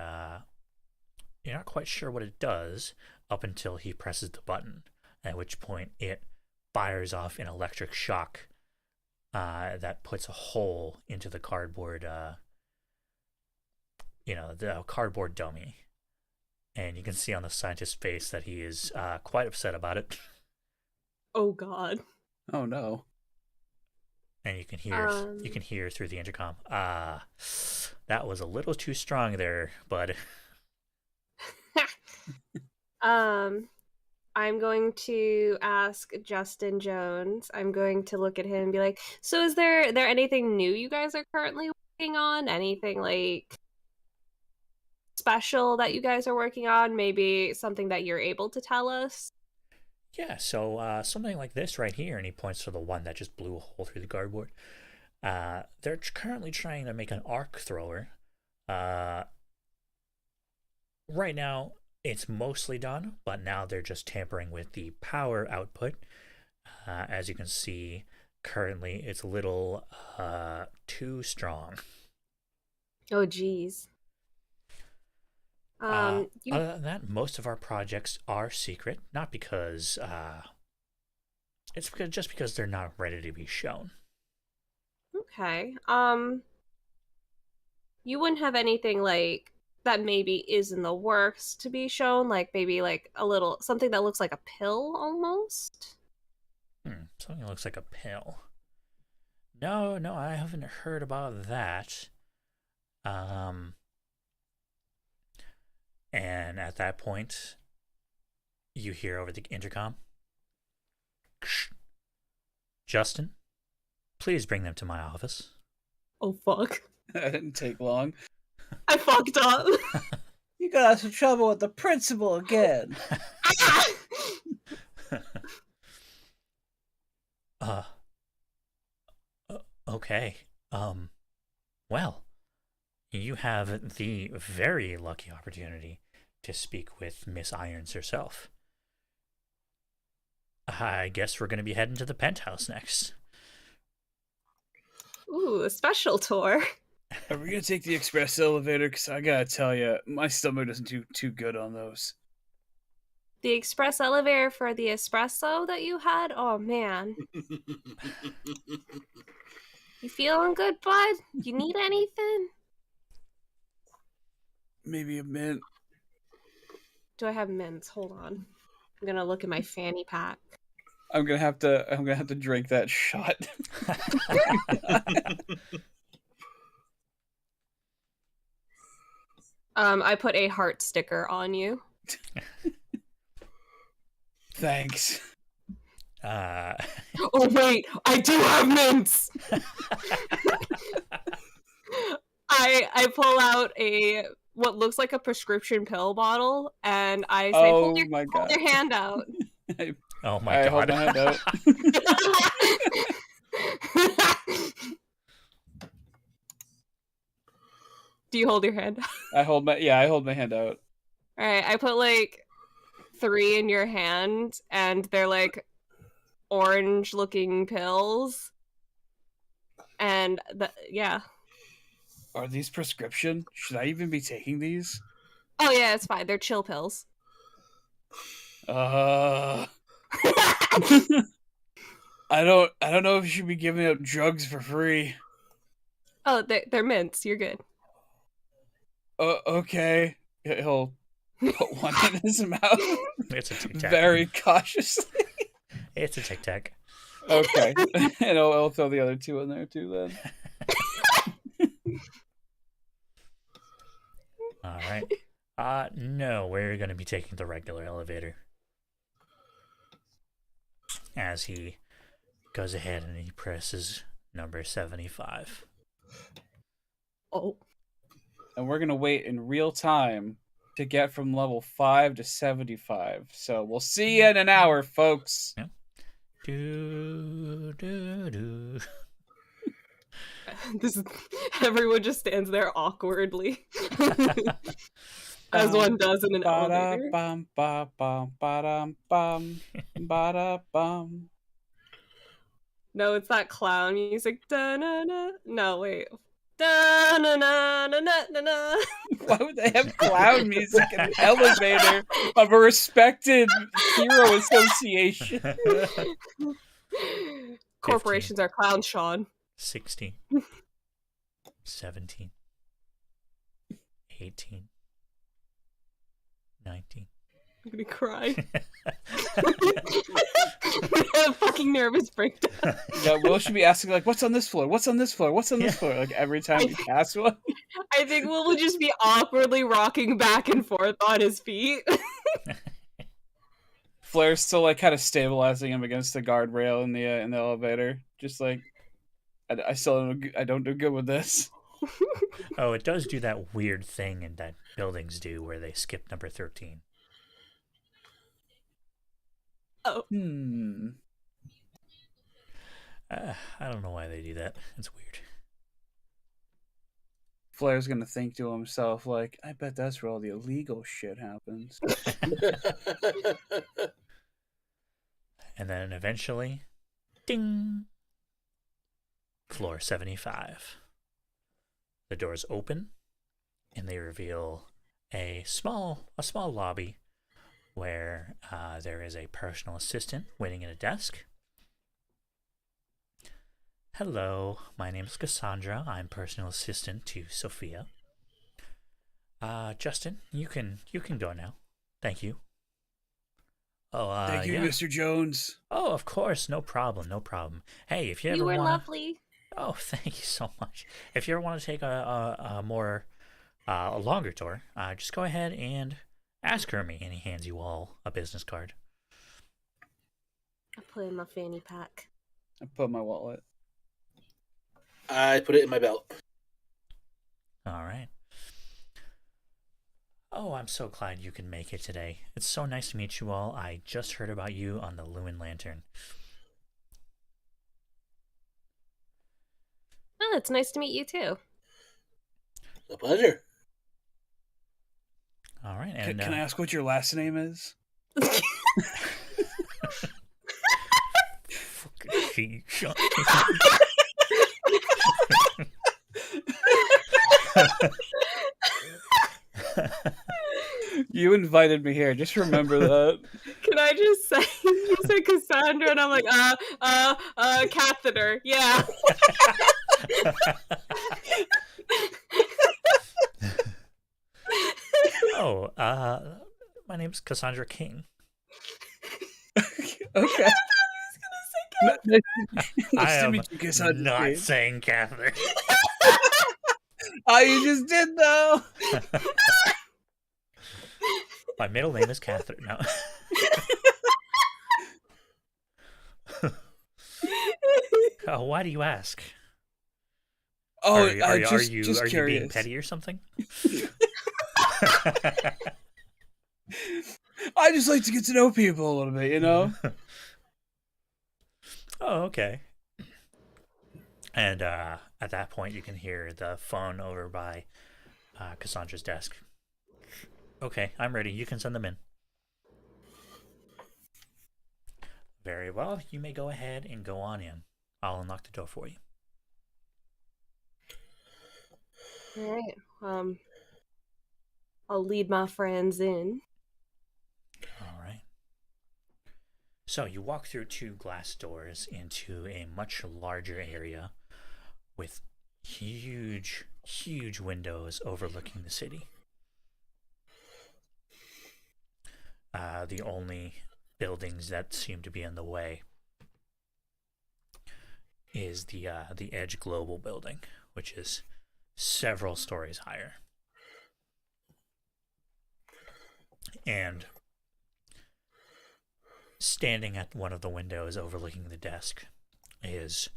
you're not quite sure what it does up until he presses the button, at which point it fires off an electric shock that puts a hole into the cardboard, the cardboard dummy. And you can see on the scientist's face that he is quite upset about it. Oh God. Oh no. And you can hear through the intercom. That was a little too strong there, bud. I'm going to ask Justin Jones. I'm going to look at him and be like, so is there anything new you guys are currently working on? Anything like special that you guys are working on? Maybe something that you're able to tell us? Yeah, so something like this right here, and he points to the one that just blew a hole through the cardboard. They're currently trying to make an arc thrower. Right now, it's mostly done, but now they're just tampering with the power output. As you can see, currently it's a little too strong. Oh, geez. Other than that, most of our projects are secret, not because just because they're not ready to be shown. Okay. You wouldn't have anything like that maybe is in the works to be shown, like maybe like a little something that looks like a pill almost? Something that looks like a pill. No, I haven't heard about that. And at that point, you hear over the intercom, Justin, please bring them to my office. Oh, fuck. That didn't take long. I fucked up. You got us in trouble with the principal again. Okay. Well, you have the very lucky opportunity to speak with Miss Irons herself. I guess we're going to be heading to the penthouse next. Ooh, a special tour. Are we gonna take the express elevator? Because I gotta tell you, my stomach doesn't do too good on those. The express elevator for the espresso that you had? Oh, man. You feeling good, bud? You need anything? Maybe a mint. Do I have mints? Hold on. I'm gonna look at my fanny pack. I'm gonna have to drink that shot. I put a heart sticker on you. Thanks. Oh wait, I do have mints. I pull out what looks like a prescription pill bottle, and I say, Oh hold my god. your hand out. Oh my Hold god. my hand out. Do you hold your hand? I hold my hand out. All right, I put like 3 in your hand, and they're like orange-looking pills, and yeah. Are these prescription? Should I even be taking these? Oh yeah, it's fine. They're chill pills. I don't know if you should be giving out drugs for free. Oh, they're mints. You're good. Okay. He'll put one in his mouth. It's a Tic Tac. Very cautiously. It's a Tic Tac. Okay. And I'll throw the other 2 in there too then. All right. No, we're going to be taking the regular elevator. As he goes ahead and he presses number 75. Oh. And we're gonna wait in real time to get from level 5 to 75. So we'll see you in an hour, folks. Yeah. Do, do, do. Everyone just stands there awkwardly. As one does in an elevator. Bum, ba, bum, ba-dum, bum, ba-da-bum. No, it's that clown music. Da-na-na. No, wait. Da-na-na-na-na-na-na. Why would they have clown music in an elevator of a respected hero association? Corporations are clowns, Sean. 16. 17. 18. 19. I'm gonna cry. A fucking nervous breakdown. Yeah, Will should be asking, like, what's on this floor? What's on this floor? What's on this floor? Like, every time we pass one. I think Will will just be awkwardly rocking back and forth on his feet. Flair's still, like, kind of stabilizing him against the guardrail in the elevator. Just like, I don't do good with this. Oh, it does do that weird thing and that buildings do where they skip number 13. Oh. I don't know why they do that. It's weird. Flair's gonna think to himself, like, I bet that's where all the illegal shit happens. And then eventually, ding! Floor 75. The doors open, and they reveal a small lobby where there is a personal assistant waiting at a desk. Hello, my name is Cassandra. I'm personal assistant to Sophia. Justin, you can go now. Thank you. Oh, Thank you, yeah. Mr. Jones. Oh, of course, no problem. Hey, if you ever You were wanna... lovely. Oh, thank you so much. If you ever want to take a more a longer tour, just go ahead and ask Hermie, and he hands you all a business card. I put in my fanny pack. I put in my wallet. I put it in my belt. All right. Oh, I'm so glad you can make it today. It's so nice to meet you all. I just heard about you on the Lumen Lantern. Oh, it's nice to meet you too. A pleasure. All right. And Can I ask what your last name is? Fucking shit, Sean. You invited me here. Just remember that. Can I just say, you said Cassandra, and I'm like, catheter, yeah. Oh, my name's Cassandra King. Okay. I Nice to am meet you, Cassandra. not saying catheter. Oh, you just did though. My middle name is Catherine. No. Oh, why do you ask? Oh, Are just you being curious. petty or something? I just like to get to know people a little bit, you know. Oh, okay. And at that point, you can hear the phone over by Cassandra's desk. Okay, I'm ready. You can send them in. Very well. You may go ahead and go on in. I'll unlock the door for you. All right. I'll lead my friends in. All right. So you walk through 2 glass doors into a much larger area with huge, huge windows overlooking the city. The only buildings that seem to be in the way is the Edge Global building, which is several stories higher. And standing at one of the windows overlooking the desk is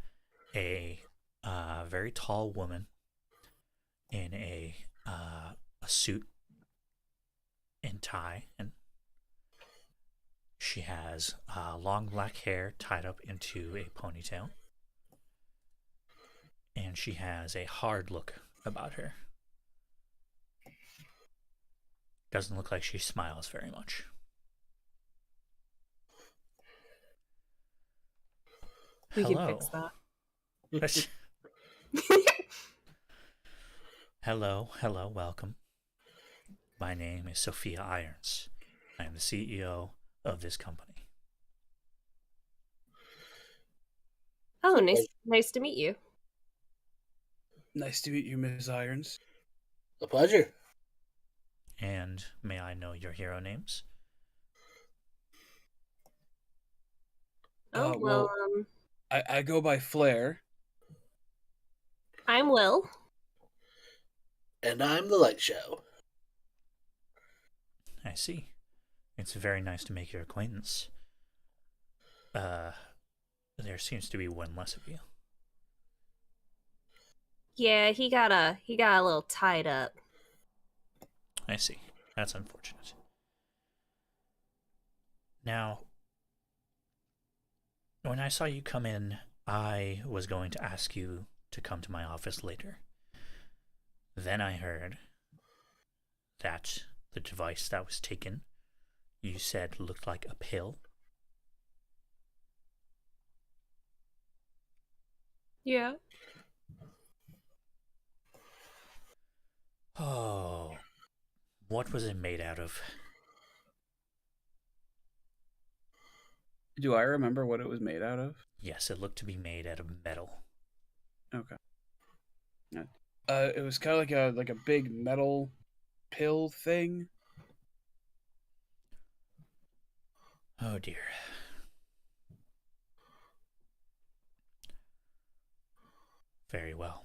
a very tall woman in a suit and tie, and she has long black hair tied up into a ponytail, and she has a hard look about her. Doesn't look like she smiles very much. We Hello. can fix that. Hello, welcome. My name is Sophia Irons. I am the CEO of this company. Oh, nice to meet you. Nice to meet you, Ms. Irons. A pleasure. And may I know your hero names? Oh, well, I go by Flair. I'm Will. And I'm the Light Show. I see. It's very nice to make your acquaintance. There seems to be one less of you. Yeah, he got a little tied up. I see. That's unfortunate. Now, when I saw you come in, I was going to ask you to come to my office later. Then I heard that the device that was taken, you said looked like a pill. Yeah. Oh, what was it made out of? Do I remember what it was made out of? Yes, it looked to be made out of metal. Okay. It was kind of like a big metal pill thing. Oh dear. Very well.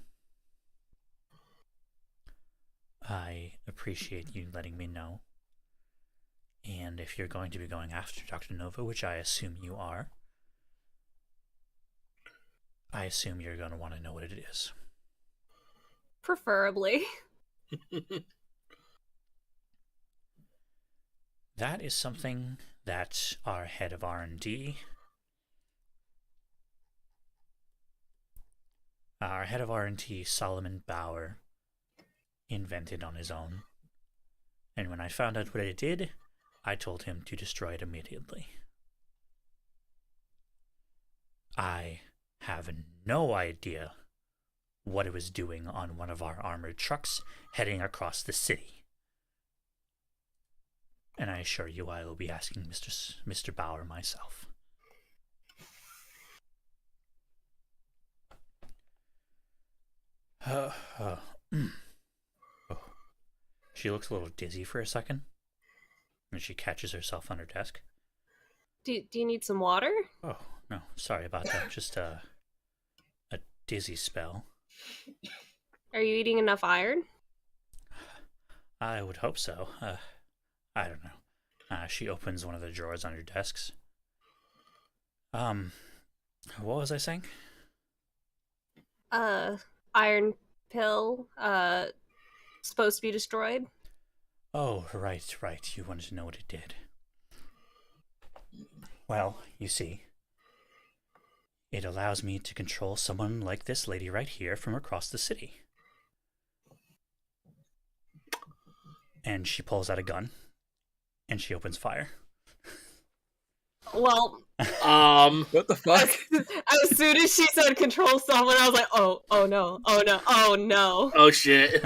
I appreciate you letting me know. And if you're going to be going after Dr. Nova, which I assume you are, I assume you're going to want to know what it is. Preferably. That is something that our head of R&D, Solomon Bauer, invented on his own. And when I found out what it did, I told him to destroy it immediately. I have no idea what it was doing on one of our armored trucks heading across the city. And I assure you I will be asking Mr. Bauer myself. She looks a little dizzy for a second, and she catches herself on her desk. Do you need some water? Oh, no, sorry about that. Just a dizzy spell. Are you eating enough iron? I would hope so. I don't know. She opens one of the drawers on her desks. What was I saying? Iron pill, supposed to be destroyed. Oh, right. You wanted to know what it did. Well, you see, it allows me to control someone like this lady right here from across the city. And she pulls out a gun, and she opens fire. Well, What the fuck? as soon as she said control someone, I was like, oh no. Oh shit.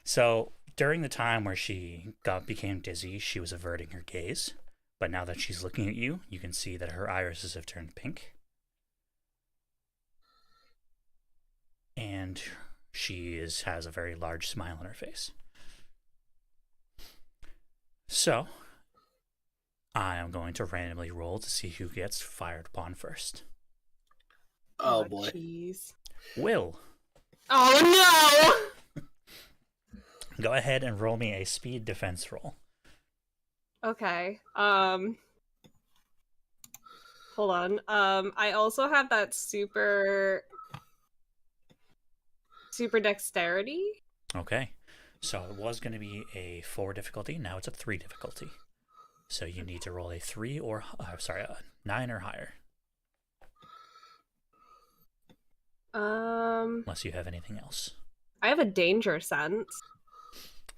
So, during the time where she became dizzy, she was averting her gaze. But now that she's looking at you, you can see that her irises have turned pink. And she has a very large smile on her face. So, I am going to randomly roll to see who gets fired upon first. Oh boy. Jeez. Will. Oh no! Go ahead and roll me a speed defense roll. Okay. Hold on. I also have that super dexterity. Okay. So it was going to be a 4 difficulty. Now it's a 3 difficulty. So you need to roll a 9 or higher. Unless you have anything else. I have a danger sense.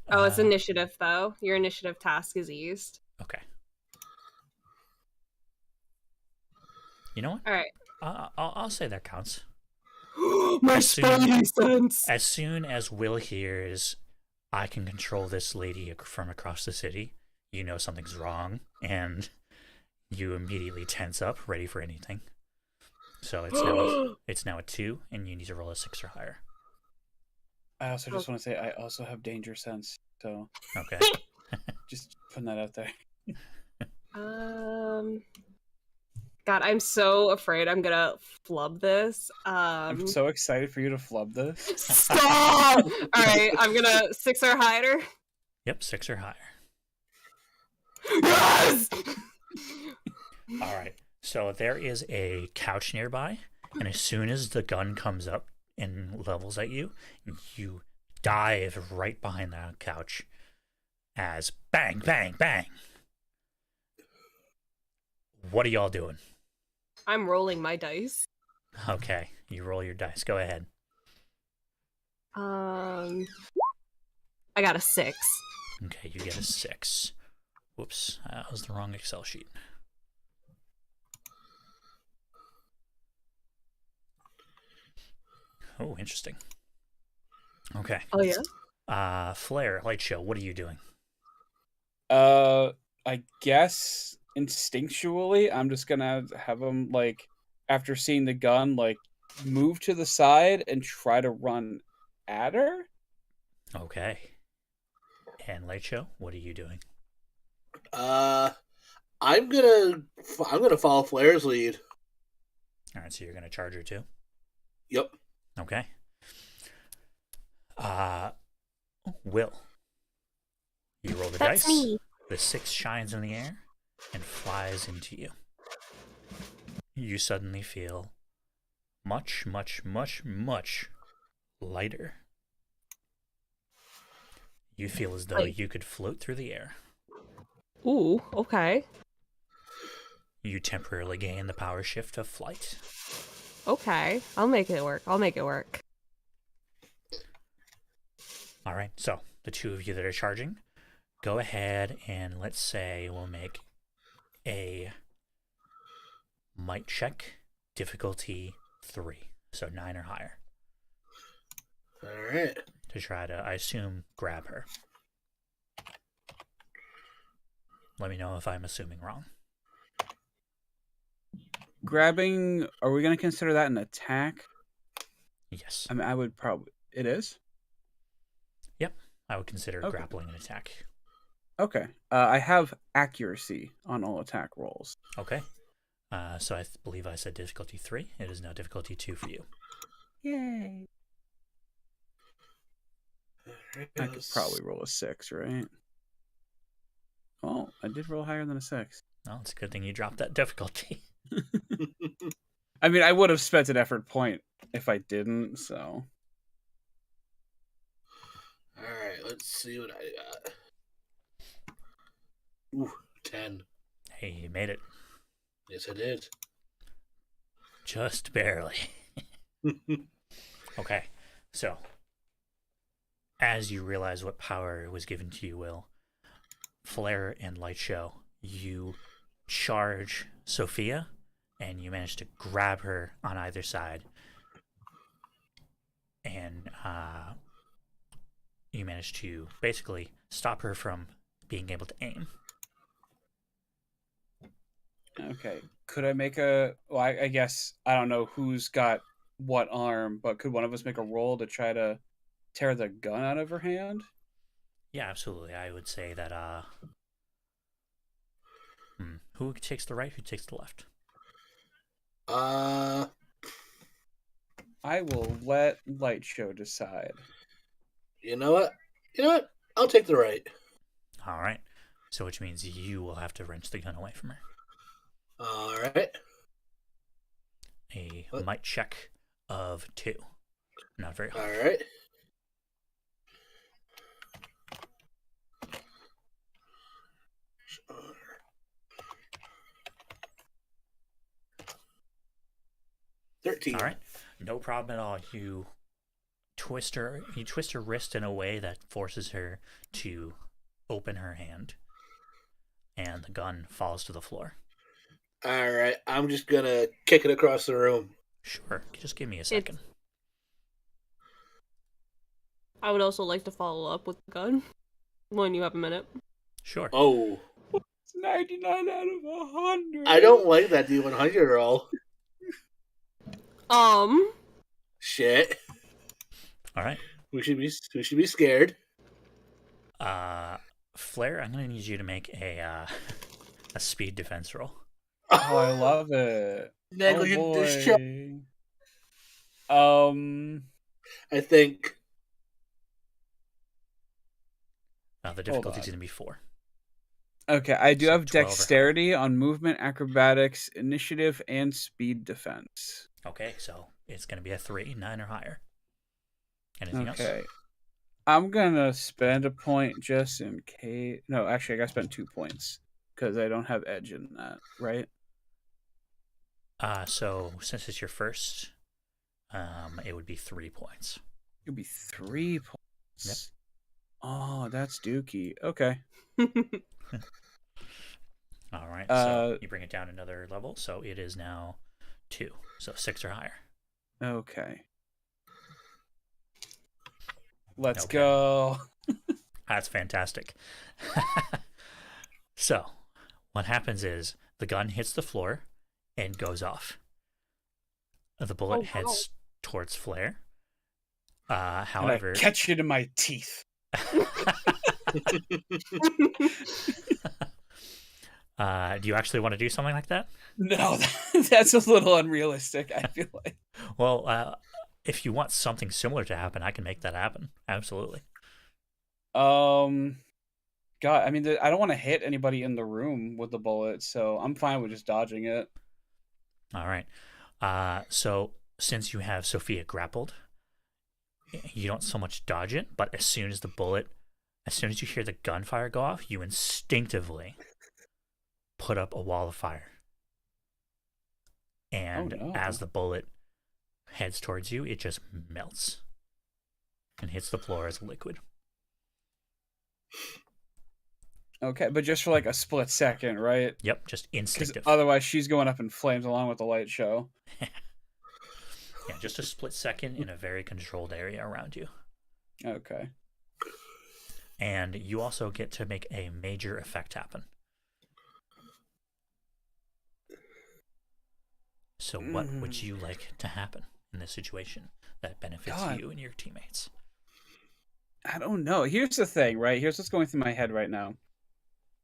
Oh, it's initiative though. Your initiative task is eased. Okay. You know what? All right. I'll say that counts. My spidey sense. As soon as Will hears, I can control this lady from across the city, you know something's wrong, and you immediately tense up, ready for anything. So it's now a 2, and you need to roll a 6 or higher. I also just want to say I also have danger sense, so Okay. just putting that out there. God, I'm so afraid I'm gonna flub this. I'm so excited for you to flub this. Stop! Alright, I'm gonna 6 or higher. Yep, 6 or higher. Yes! Alright, so there is a couch nearby, and as soon as the gun comes up and levels at you, you dive right behind that couch as bang, bang, bang. What are y'all doing? I'm rolling my dice. Okay, you roll your dice. Go ahead. I got a 6. Okay, you get a 6. Whoops, that was the wrong Excel sheet. Oh, interesting. Okay. Oh yeah? Flare, Light Show, what are you doing? I guess instinctually, I'm just gonna have him, like, after seeing the gun, like, move to the side and try to run at her. Okay. And Light Show, what are you doing? I'm gonna follow Flair's lead. All right, so you're gonna charge her too. Yep. Okay. Will, you roll the That's dice. me. The 6 shines in the air and flies into you. You suddenly feel much, much, much, much lighter. You feel as though you could float through the air. Ooh, okay. You temporarily gain the power shift of flight. Okay. I'll make it work. All right, so the 2 of you that are charging, go ahead and let's say we'll make a might check, difficulty 3, so 9 or higher. All right. To try to, I assume, grab her. Let me know if I'm assuming wrong. Grabbing, are we gonna consider that an attack? Yes. I mean, I would probably. It is? Yep. I would consider grappling an attack. Okay. I have accuracy on all attack rolls. Okay. So I believe I said difficulty 3. It is now difficulty 2 for you. Yay. I could probably roll a 6, right? Oh, I did roll higher than a 6. Well, it's a good thing you dropped that difficulty. I mean, I would have spent an effort point if I didn't, so. Alright, let's see what I got. Ooh, 10. Hey, you made it. Yes, I did. Just barely. Okay, so as you realize what power was given to you, Will, Flare and Light Show, you charge Sophia and you manage to grab her on either side. And you manage to basically stop her from being able to aim. Okay. Could I make a... Well, I guess I don't know who's got what arm, but could one of us make a roll to try to tear the gun out of her hand? Yeah, absolutely. I would say that who takes the right, who takes the left? I will let Light Show decide. You know what? I'll take the right. All right. So which means you will have to wrench the gun away from her. Alright. A might check of 2. Not very hard. Alright. $13. All right. No problem at all. You twist her wrist in a way that forces her to open her hand, and the gun falls to the floor. Alright, I'm just gonna kick it across the room. Sure. Just give me a second. I would also like to follow up with the gun when you have a minute. Sure. Oh. It's 99 out of 100. I don't like that D100 roll. Shit. All right. We should be scared. Flare, I'm gonna need you to make a speed defense roll. Oh, I love it. Negligent discharge. I think. The difficulty is going to be 4. Okay, I do So have 12 or dexterity on movement, acrobatics, initiative, and speed defense. Okay, so it's going to be a 3, 9 or higher. Anything else? Okay. I'm going to spend a point just in case. No, actually, I got to spend 2 points because I don't have edge in that, right? So since it's your first, it would be 3 points. It would be 3 points. Yep. Oh, that's dookie. Okay. All right, so you bring it down another level, so it is now 2, so 6 or higher. Okay. Let's go. That's fantastic. So, what happens is the gun hits the floor and goes off. The bullet heads towards Flare. However, and I catch it in my teeth. Do you actually want to do something like that? No, that's a little unrealistic, I feel like. Well, if you want something similar to happen, I can make that happen. Absolutely. God, I mean, I don't want to hit anybody in the room with the bullet, so I'm fine with just dodging it. All right. So since you have Sophia grappled, you don't so much dodge it, but as soon as you hear the gunfire go off, you instinctively put up a wall of fire. And as the bullet heads towards you, it just melts and hits the floor as liquid. Okay, but just for like a split second, right? Yep, just instinctive. Otherwise, she's going up in flames along with the Light Show. Yeah, just a split second in a very controlled area around you. Okay. And you also get to make a major effect happen. So what would you like to happen in this situation that benefits you and your teammates? I don't know. Here's the thing, right? Here's what's going through my head right now.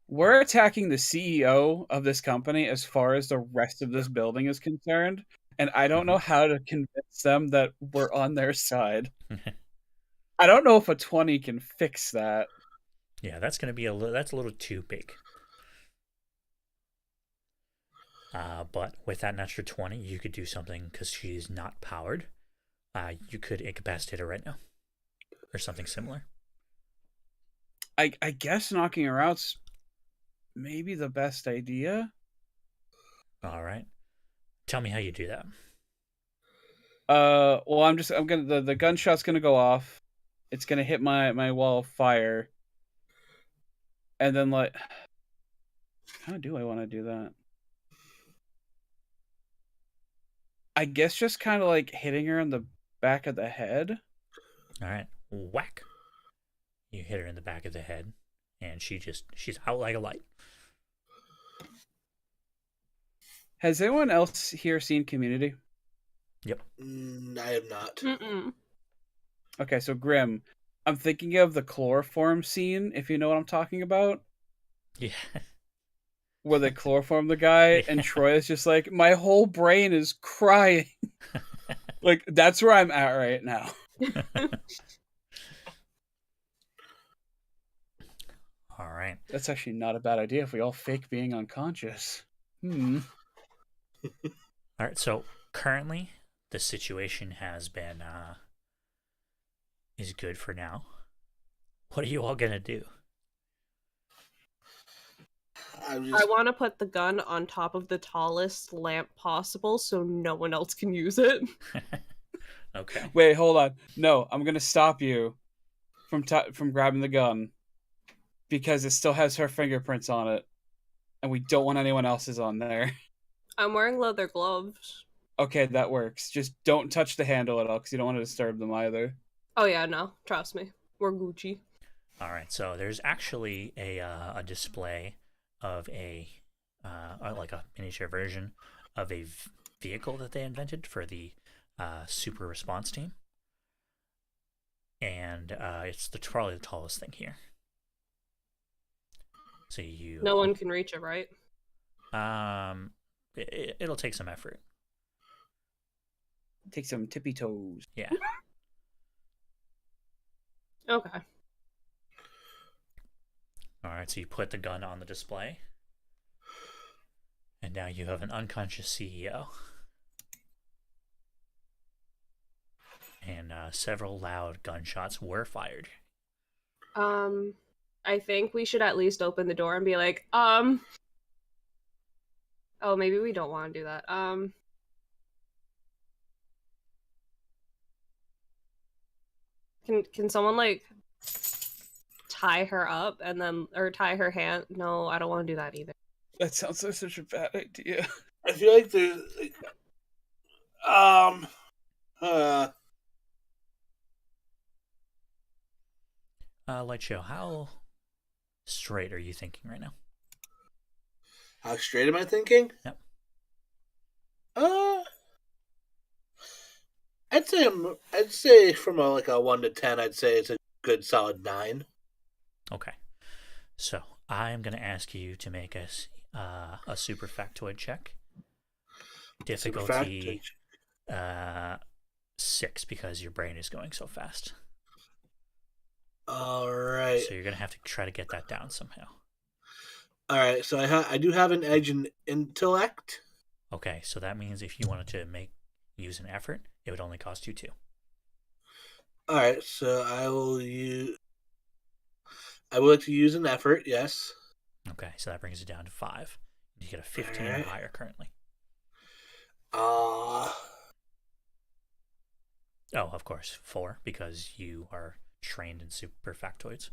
We're attacking the CEO of this company as far as the rest of this building is concerned, and I don't know how to convince them that we're on their side. I don't know if a 20 can fix that. Yeah, that's gonna be that's a little too big. But with that extra 20, you could do something because she's not powered. You could incapacitate her right now, or something similar. I guess knocking her out's maybe the best idea. All right. Tell me how you do that. Well, I'm gonna the gunshot's gonna go off. It's gonna hit my wall of fire, and then like, how do I want to do that? I guess just kind of like hitting her in the back of the head. All right. Whack. You hit her in the back of the head, and she's out like a light. Has anyone else here seen Community? Yep. I have not. Mm-mm. Okay, so Grim, I'm thinking of the chloroform scene, if you know what I'm talking about, Yeah. where they chloroform the guy, and Troy is just like, my whole brain is crying. Like, that's where I'm at right now. All right. That's actually not a bad idea if we all fake being unconscious. All right. So currently, the situation has been is good for now. What are you all gonna do? I want to put the gun on top of the tallest lamp possible so no one else can use it. Okay. Wait, hold on. No, I'm gonna stop you from grabbing the gun because it still has her fingerprints on it, and we don't want anyone else's on there. I'm wearing leather gloves. Okay, that works. Just don't touch the handle at all because you don't want to disturb them either. Oh yeah, no, trust me, we're Gucci. All right. So there's actually a display of like a miniature version of a vehicle that they invented for the super response team, and it's probably the tallest thing here. So no one can reach it, right? It'll take some effort. Take some tippy toes. Yeah. Okay. All right. So you put the gun on the display, and now you have an unconscious CEO. And several loud gunshots were fired. I think we should at least open the door and be like, oh, maybe we don't want to do that. Can someone like tie her up and then, or tie her hand? No, I don't want to do that either. That sounds like such a bad idea. I feel like there's Light Show, how straight are you thinking right now? how straight am I thinking? Yep. I'd say from a 1 to 10, I'd say it's a good solid 9. Okay. So I'm going to ask you to make us a super factoid check. Difficulty 6 because your brain is going so fast. All right. So you're going to have to try to get that down somehow. All right. So I do have an edge in intellect. Okay, so that means if you wanted to use an effort, it would only cost you 2. All right. So I will use. I would like to use an effort. Yes. Okay, so that brings it down to 5. You get a 15 All or right. higher currently. Uh, Oh, of course, 4 because you are trained in super factoids.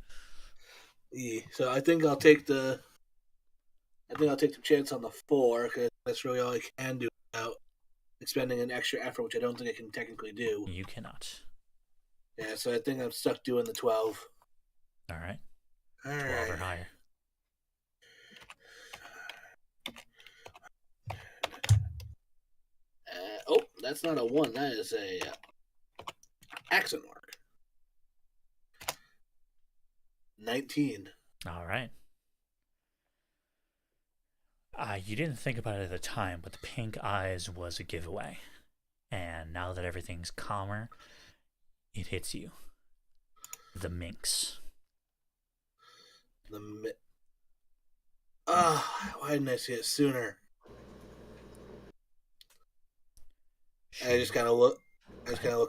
yeah. So I think I'll take the chance on the 4 because that's really all I can do without expending an extra effort, which I don't think I can technically do. You cannot. Yeah. So I think I'm stuck doing the 12. All right, All 12 right. or higher. That's not a 1. That is a accent mark. 19. All right. You didn't think about it at the time, but the pink eyes was a giveaway. And now that everything's calmer, it hits you. the Minx. Why didn't I see it sooner? And I just kind of look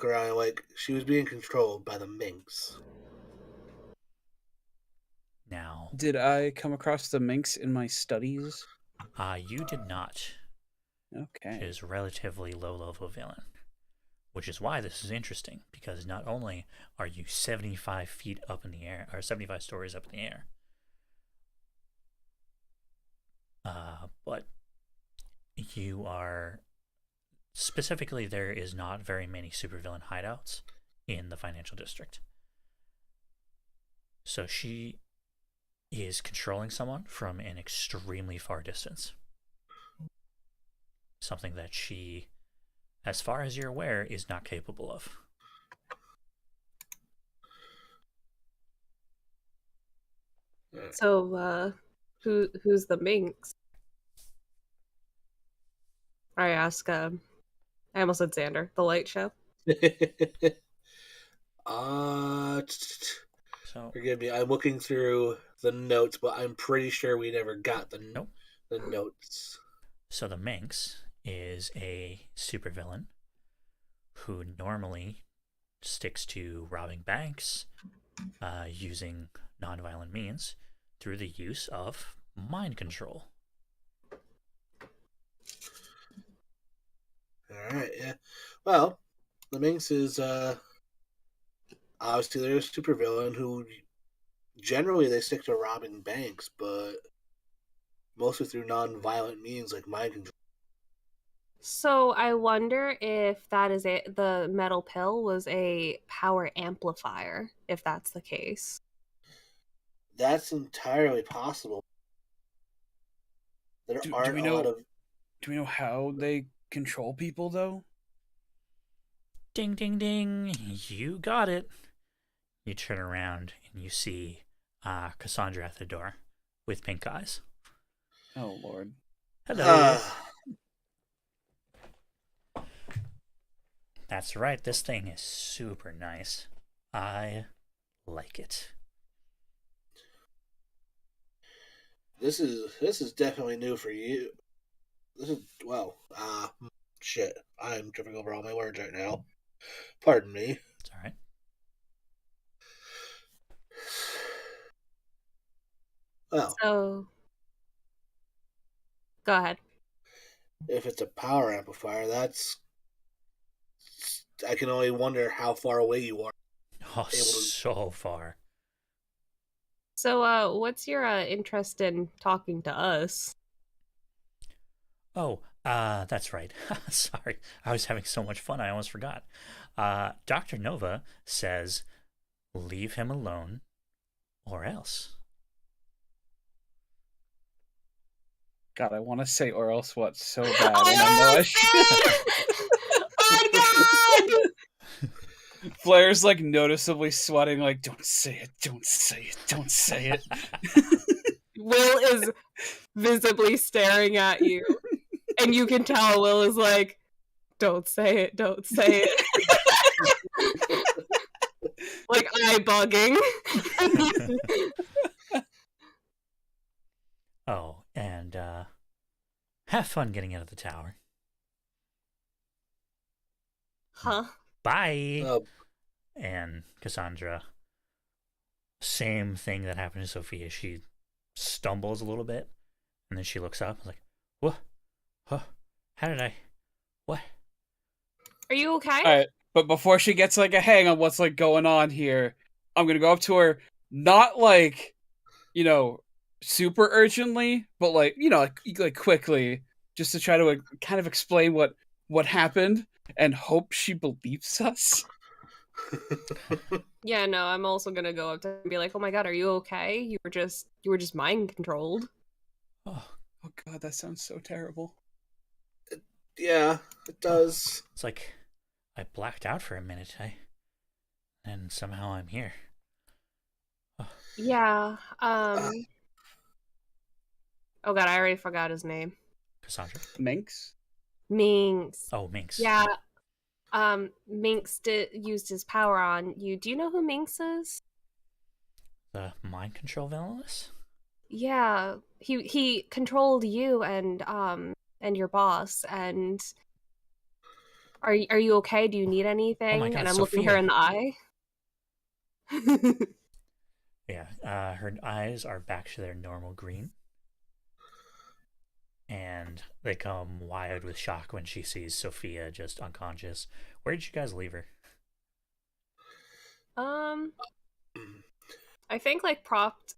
around and like she was being controlled by the Minx. Now, Did I come across the Minx in my studies? you did not. Okay. She is a relatively low-level villain, which is why this is interesting, because not only are you 75 feet up in the air, or 75 stories up in the air, but you are... Specifically, there is not very many supervillain hideouts in the financial district. So she is controlling someone from an extremely far distance. Something that she, as far as you're aware, is not capable of. So, who's the Minx? I ask, I almost said Xander, the light show. So, Forgive me, I'm looking through the notes, but I'm pretty sure we never got the notes. So the Minx is a supervillain who normally sticks to robbing banks, using nonviolent means through the use of mind control. Alright, yeah. Well, the Minx is obviously they're a supervillain who generally they stick to robbing banks, but mostly through non-violent means like mind control. So I wonder if that is it. The metal pill was a power amplifier, if that's the case. That's entirely possible. There aren't a lot of... Do we know how they control people, though? Ding, ding, ding. You got it. You turn around and you see Cassandra at the door with pink eyes. Oh, Lord. Hello. That's right. This thing is super nice. I like it. This is definitely new for you. This is shit. I'm tripping over all my words right now. Pardon me. It's all right. Well, So, go ahead. if it's a power amplifier, I can only wonder how far away you are. Oh, so far. So, what's your interest in talking to us? Oh, that's right. Sorry. I was having so much fun, I almost forgot. Dr. Nova says, leave him alone, or else. God, I want to say or else what so bad, and I'm like... Oh my god! Flair's like noticeably sweating, like, don't say it, don't say it, don't say it. Will is visibly staring at you. And you can tell Will is like, don't say it, don't say it. Like eye bugging. Oh, and have fun getting out of the tower. Huh? Bye. And Cassandra, same thing that happened to Sophia. She stumbles a little bit, and then she looks up and is like, what? Huh? How did I? What? Are you okay? All right, but before she gets like a hang on what's like going on here, I'm gonna go up to her, not like, super urgently, but like, like quickly, just to try to kind of explain what happened and hope she believes us. Yeah, no, I'm also gonna go up to her and be like, oh my god, are you okay? You were just mind controlled. Oh god, that sounds so terrible. Yeah, it does. It's like I blacked out for a minute, and somehow I'm here. Oh. Yeah. Oh god, I already forgot his name. Cassandra. Minx. Oh, Minx. Yeah. Minx used his power on you. Do you know who Minx is? The mind control villainous? Yeah, he controlled you and your boss. And are you okay? Do you need Oh my anything? god, And I'm looking her Sophia. in the eye. Yeah, her eyes are back to their normal green. And they come wide with shock when she sees Sophia just unconscious. Where did you guys leave her? um, I think like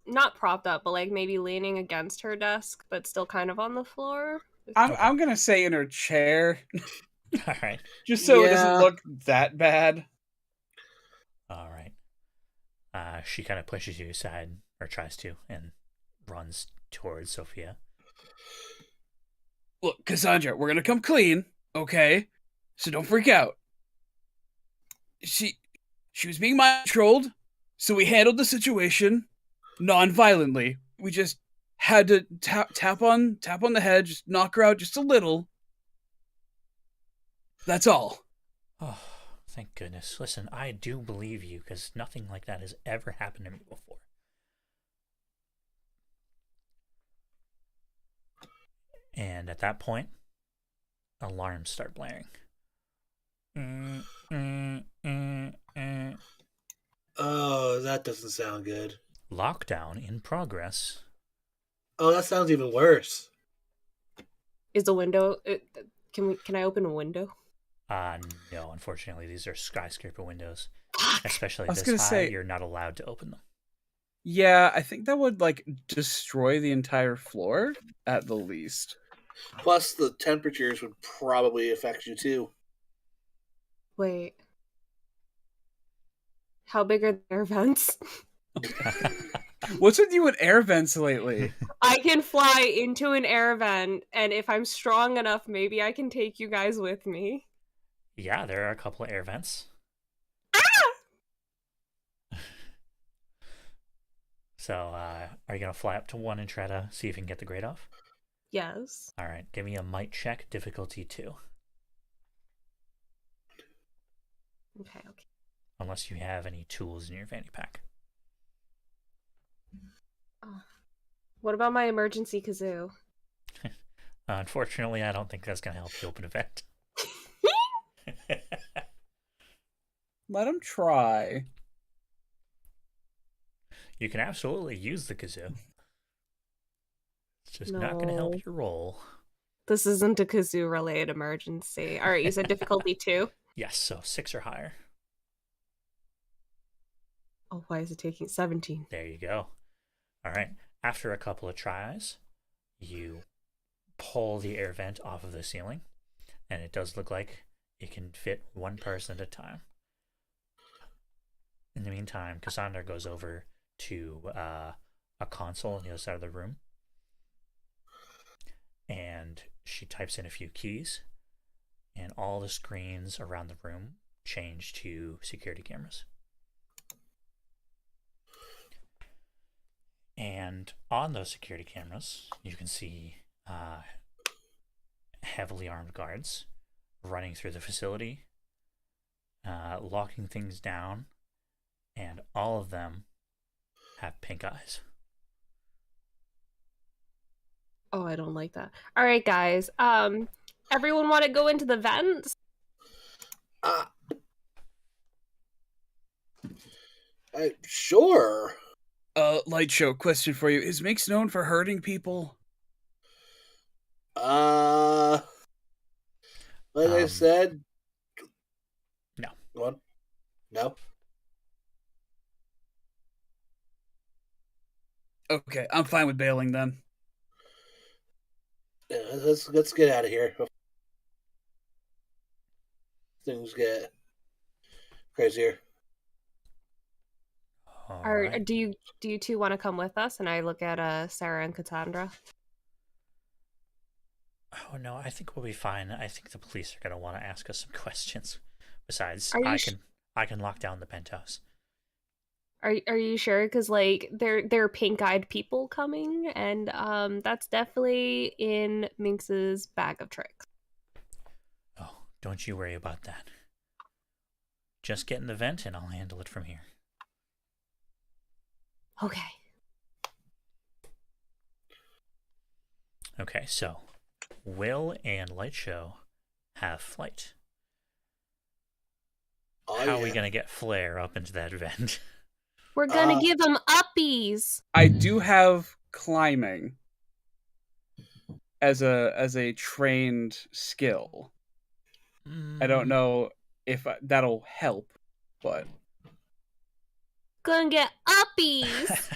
not propped up, but like maybe leaning against her desk, but still kind of on the floor. Okay. I'm gonna say in her chair, All right. just so it doesn't Yeah. look that bad. All right. She kind of pushes you aside, or tries to, and runs towards Sophia. Look, Cassandra, we're gonna come clean, okay? So don't freak out. She was being mind controlled, so we handled the situation non-violently. We just had to tap on the head, just knock her out just a little. That's all. Oh, thank goodness. Listen, I do believe you, because nothing like that has ever happened to me before. And at that point, alarms start blaring. Oh, that doesn't sound good. Lockdown in progress. Oh, that sounds even worse. Is the window? Can I open a window? No, unfortunately, these are skyscraper windows. Fuck. Especially I was this gonna high, say- you're not allowed to open them. Yeah, I think that would like destroy the entire floor at the least. Plus, the temperatures would probably affect you too. Wait. How big are the air vents? What's with you and air vents lately? I can fly into an air vent, and if I'm strong enough, maybe I can take you guys with me. Yeah, there are a couple of air vents. So, are you going to fly up to one and try to see if you can get the grade off? Yes. All right, give me a might check, difficulty 2. Okay. Unless you have any tools in your fanny pack. What about my emergency kazoo? Unfortunately, I don't think that's going to help you open a vent. Let him try. You can absolutely use the kazoo. It's just not going to No. help your roll. This isn't a kazoo-related emergency. All right, you said difficulty 2? Yes, so 6 or higher. Oh, why is it taking 17? There you go. All right. After a couple of tries, you pull the air vent off of the ceiling, and it does look like it can fit one person at a time. In the meantime, Cassandra goes over to a console on the other side of the room, and she types in a few keys, and all the screens around the room change to security cameras. And on those security cameras, you can see heavily armed guards running through the facility, locking things down, and all of them have pink eyes. Oh, I don't like that. All right, guys. Everyone want to go into the vents? Sure. Light show question for you. Is Minx known for hurting people? Like I said. No. What? No. Okay, I'm fine with bailing then. Yeah, let's get out of here. Things get crazier. All Or right. do you two want to come with us? And I look at Sarah and Cassandra. Oh no, I think we'll be fine. I think the police are gonna want to ask us some questions. Besides, Are you I can lock down the penthouse. Are you sure? Because like there are pink-eyed people coming, and that's definitely in Minx's bag of tricks. Oh, don't you worry about that. Just get in the vent and I'll handle it from here. Okay. Okay, so Will and Light Show have flight. Oh, How are we yeah. gonna get Flare up into that vent? We're gonna give them uppies. I do have climbing as a trained skill. I don't know if that'll help, but Gonna get uppies.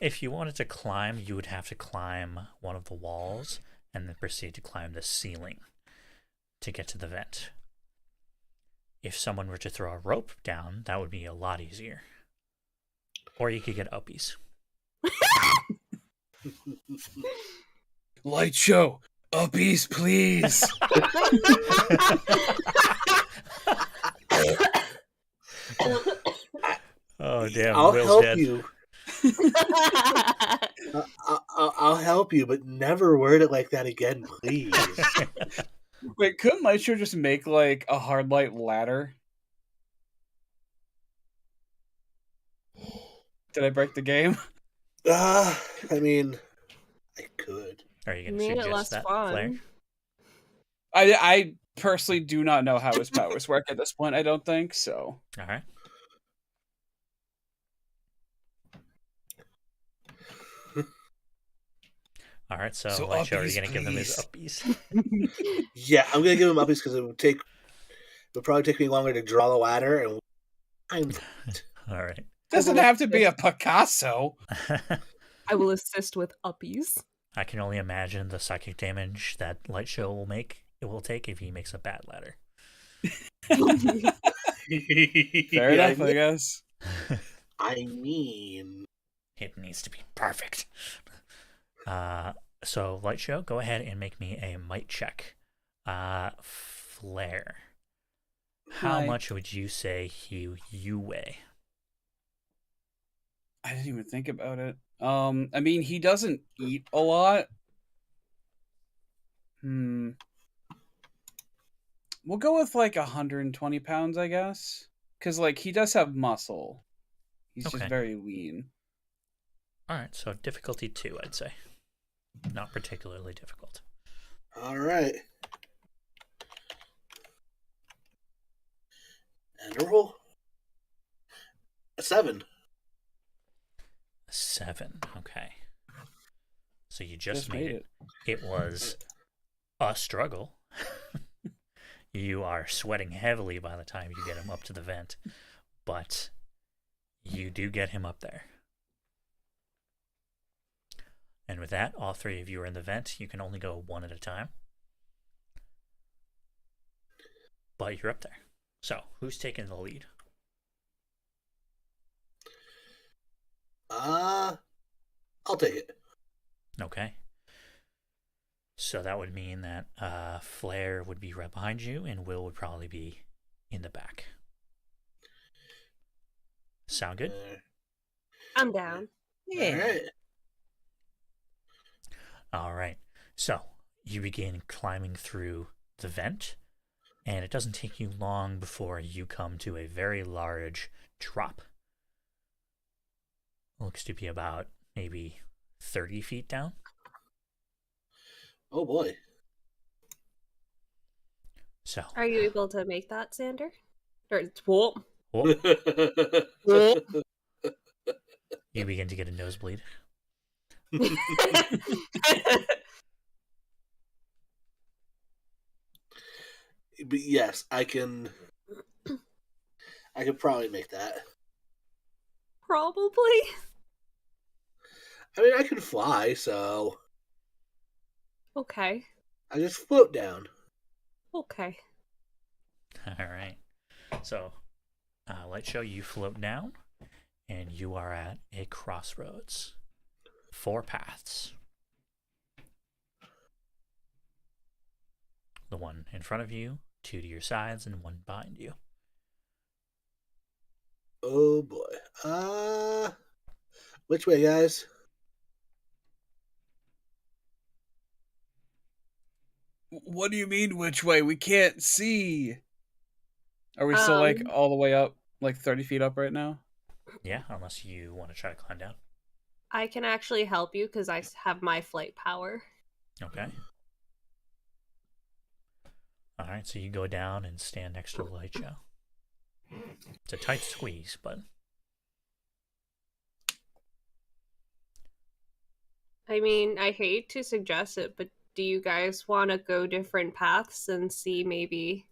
If you wanted to climb, you would have to climb one of the walls and then proceed to climb the ceiling to get to the vent. If someone were to throw a rope down, that would be a lot easier. Or you could get uppies. Light Show, uppies, please. Oh, damn. I'll Will's help dead. you. I'll help you, but never word it like that again, please. Wait, couldn't Light Show just make like a hard light ladder? Did I break the game? I mean, I could. Are you going to Made it suggest less that, fun. Flare? I personally do not know how his powers work at this point. I don't think so. All right. All right, so Light Show, are you uppies, going to give them his uppies? Yeah, I'm gonna give him uppies because it would probably take me longer to draw the ladder, and I'm All right. Doesn't have to be a Picasso. I will assist with uppies. I can only imagine the psychic damage that Light Show will take if he makes a bad ladder. Fair enough, I guess. I mean, It needs to be perfect. So Light Show, go ahead and make me a might check. Flare. How Might. much would you say you weigh? I didn't even think about it. I mean, he doesn't eat a lot. We'll go with like 120 pounds, I guess. Because, like, he does have muscle. He's Okay. just very lean. All right, so difficulty 2, I'd say. Not particularly difficult. all right. And a roll. A 7. 7, okay. So you just Just made made it. It was a struggle. You are sweating heavily by the time you get him up to the vent, but you do get him up there. And with that, all 3 of you are in the vent. You can only go one at a time. But you're up there. So, who's taking the lead? I'll take it. Okay. So that would mean that Flare would be right behind you, and Will would probably be in the back. Sound good? I'm down. All right. All right. So you begin climbing through the vent, and it doesn't take you long before you come to a very large drop. Looks to be about maybe 30 feet down. Oh boy. So, Are you able to make that, Sander? Or whoop. whoop, Whoop. you begin to get a nosebleed. But yes, I can probably make that. Probably. I mean, I can fly, so Okay. I just float down. Okay. All right. So, Light Show, you float down, and you are at a crossroads. 4 paths. The one in front of you, 2 to your sides, and 1 behind you. Oh boy. Which way, guys? What do you mean, which way? We can't see. Are we still like all the way up, like 30 feet up right now? Yeah, unless you want to try to climb down. I can actually help you because I have my flight power. Okay. All right, so you go down and stand next to the light show. It's a tight squeeze, but I mean, I hate to suggest it, but do you guys want to go different paths and see maybe?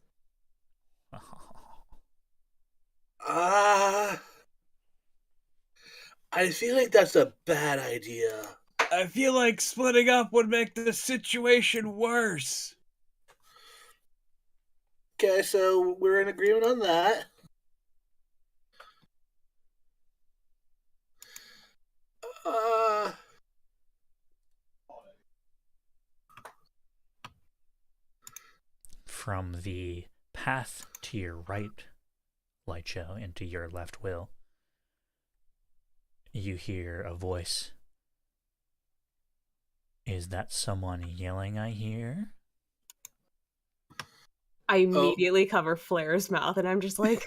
I feel like that's a bad idea. I feel like splitting up would make the situation worse. Okay, so we're in agreement on that. Uh, from the path to your right, light show, into your left will, you hear a voice. Is that someone yelling I hear? I immediately cover Flair's mouth, and I'm just like,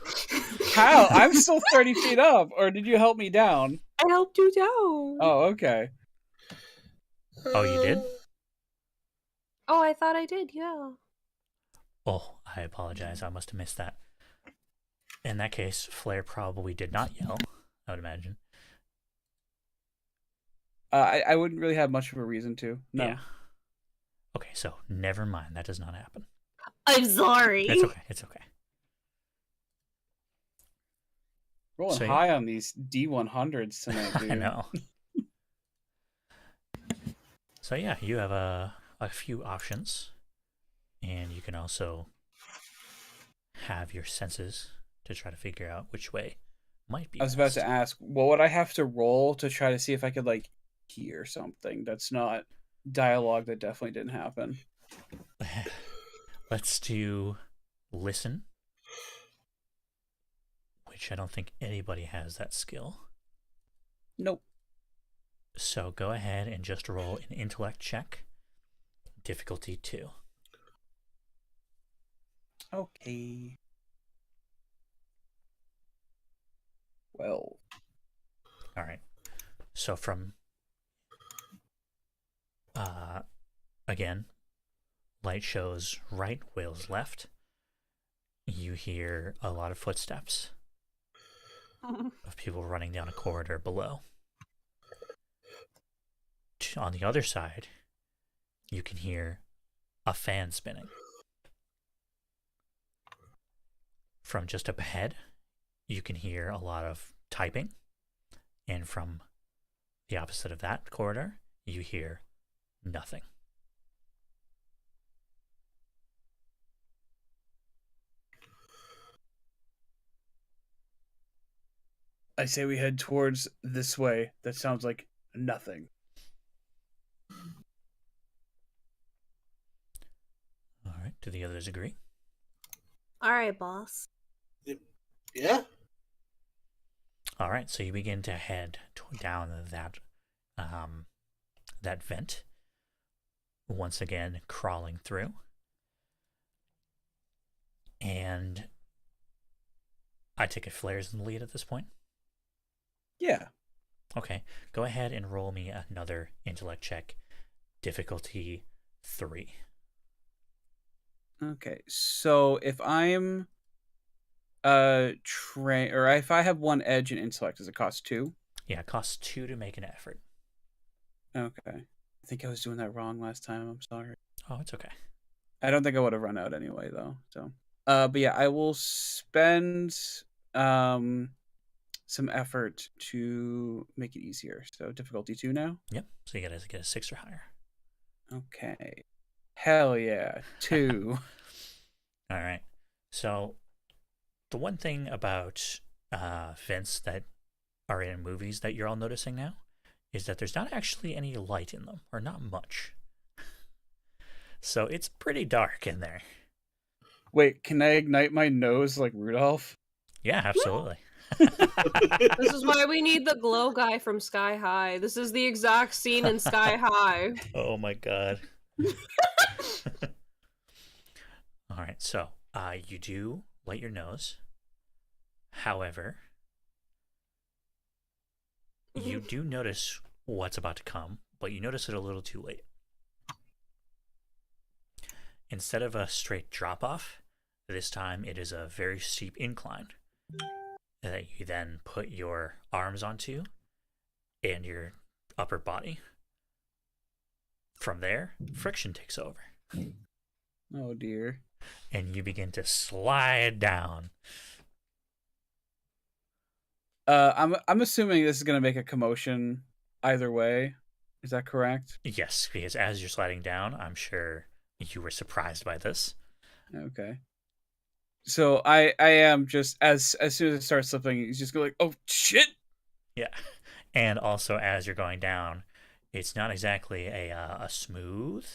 How? I'm still 30 feet up, or did you help me down? I helped you down. Oh, okay. Oh, you did? Oh, I thought I did. Yeah. Oh, I apologize. I must have missed that. In that case, Flair probably did not yell, I would imagine. I wouldn't really have much of a reason to. No. Yeah. Okay, so never mind. That does not happen. I'm sorry. It's okay. It's okay. Rolling So, yeah. high on these D100s tonight, dude. I know. So yeah, you have a few options, and you can also have your senses to try to figure out which way might be I was about best. to ask, what would I have to roll to try to see if I could, like, hear something that's not dialogue that definitely didn't happen? Let's do listen, which I don't think anybody has that skill. Nope. So go ahead and just roll an intellect check, difficulty 2. Okay. Well. All right. So from again, light shows right, Will's left. You hear a lot of footsteps of people running down a corridor below. On the other side, you can hear a fan spinning. From just up ahead, you can hear a lot of typing. And from the opposite of that corridor, you hear nothing. I say we head towards this way. That sounds like nothing. All right. Do the others agree? All right, boss. yeah. All right. So you begin to head down that vent. Once again, crawling through. And I take it Flair's in the lead at this point. Yeah. Okay. Go ahead and roll me another intellect check, difficulty 3. Okay. So if I'm or if I have 1 edge in intellect, does it cost 2? Yeah, it costs 2 to make an effort. Okay. I think I was doing that wrong last time. I'm sorry. Oh, it's okay. I don't think I would have run out anyway, though. So, but yeah, I will spend some effort to make it easier. So difficulty 2 now. Yep. So you gotta get a 6 or higher. Okay. Hell yeah, 2. All right. So the one thing about vents that are in movies that you're all noticing now is that there's not actually any light in them, or not much. So it's pretty dark in there. Wait, can I ignite my nose like Rudolph? Yeah, absolutely. This is why we need the glow guy from Sky High. This is the exact scene in Sky High. Oh my god. All right, so you do light your nose. However, You do notice what's about to come, but you notice it a little too late. Instead of a straight drop off, this time it is a very steep incline that you then put your arms onto and your upper body. From there, friction takes over. Oh dear. And you begin to slide down. I'm assuming this is gonna make a commotion either way. Is that correct? Yes, because as you're sliding down, I'm sure you were surprised by this. Okay. So I am just as soon as it starts slipping, he's just going like, oh shit. Yeah, and also as you're going down, it's not exactly a smooth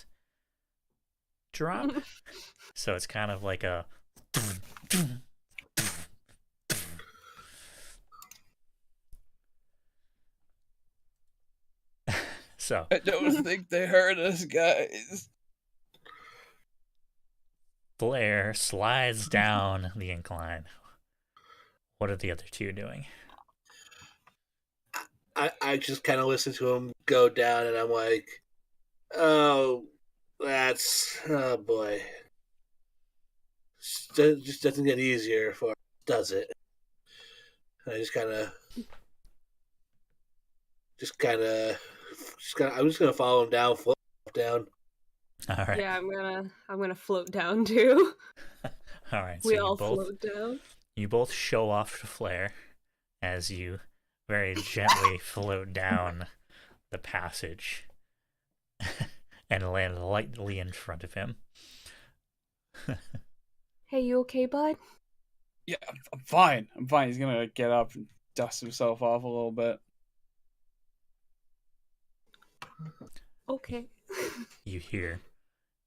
drop, so it's kind of like a. So I don't think they heard us, guys. Blair slides down the incline. What are the other two doing? I just kind of listen to him go down, and I'm like, oh, oh boy. Just doesn't get easier for us, does it? And I I'm just gonna follow him down, float down. All right. Yeah, I'm gonna float down too. All right. We so all float down. You both show off to Flair as you very gently float down the passage and land lightly in front of him. Hey, you okay, bud? Yeah, I'm fine. I'm fine. He's gonna get up and dust himself off a little bit. Okay. You hear,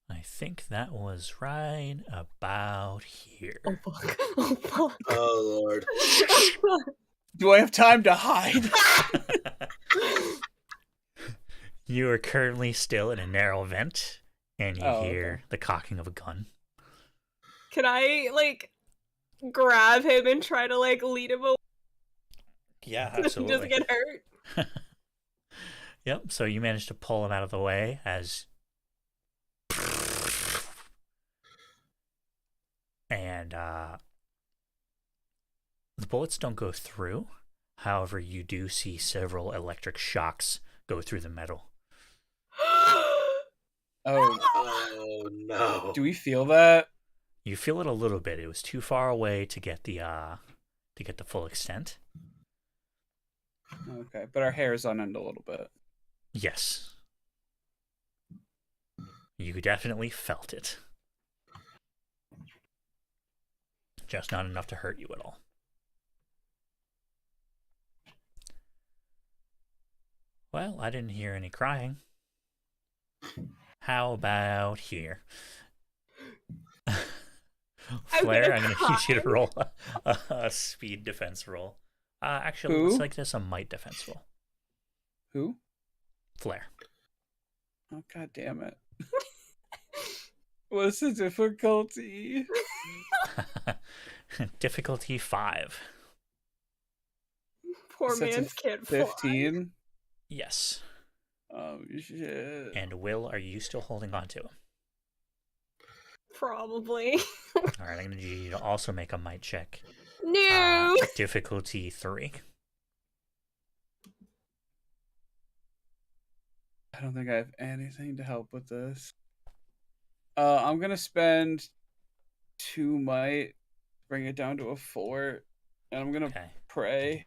I think that was right about here. Oh fuck. Oh fuck. Oh Lord. Do I have time to hide? You are currently still in a narrow vent, and you hear the cocking of a gun. Can I grab him and try to lead him away? Yeah, absolutely. Doesn't get hurt. Yep, so you managed to pull him out of the way as... And the bullets don't go through. However, you do see several electric shocks go through the metal. Oh no. Do we feel that? You feel it a little bit. It was too far away to get the full extent. Okay, but our hair is on end a little bit. Yes. You definitely felt it. Just not enough to hurt you at all. Well, I didn't hear any crying. How about here? Flair, I'm going to need you to roll a speed defense roll. Actually, Who? let's make this a might defense roll. Who? Flair. Oh, god damn it. What's the difficulty? Difficulty 5. Poor That's a man's can't fly. 15? Yes. Oh, shit. And Will, are you still holding on to him? Probably. Alright, I'm going to need you to also make a might check. No! Difficulty 3. I don't think I have anything to help with this. I'm gonna spend 2 might, bring it down to a 4, and I'm gonna pray.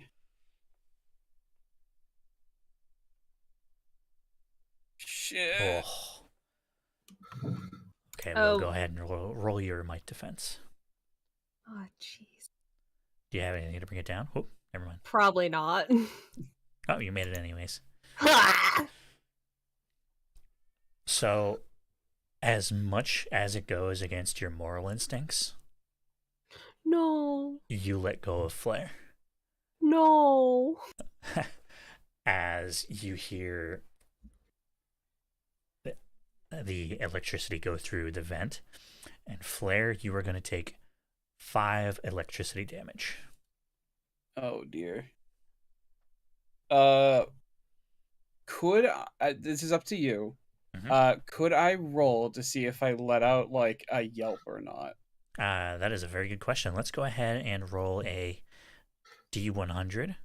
Shit. Oh. Okay, we'll go ahead and roll your might defense. Oh, jeez. Do you have anything to bring it down? Oh, never mind. Probably not. Oh, you made it anyways. So, as much as it goes against your moral instincts, No. you let go of Flair. No. As you hear the electricity go through the vent, and Flair, you are going to take 5 electricity damage. Oh dear. Could this is up to you. Mhm. Could I roll to see if I let out like a yelp or not? That is a very good question. Let's go ahead and roll a D100.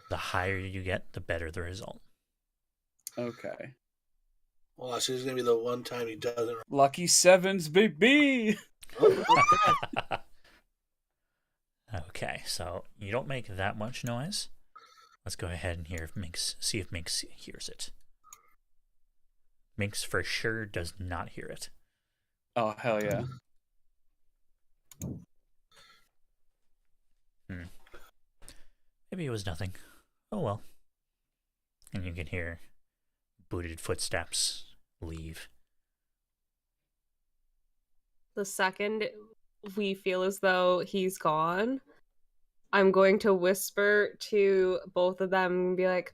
The higher you get, the better the result. Okay. Well, this is gonna be the one time he doesn't. Lucky sevens, baby. Oh, okay. Okay, so you don't make that much noise. Let's go ahead and see if Minx hears it. Minx for sure does not hear it. Oh hell yeah. Maybe it was nothing. Oh well. And you can hear booted footsteps leave. The second we feel as though he's gone, I'm going to whisper to both of them and be like,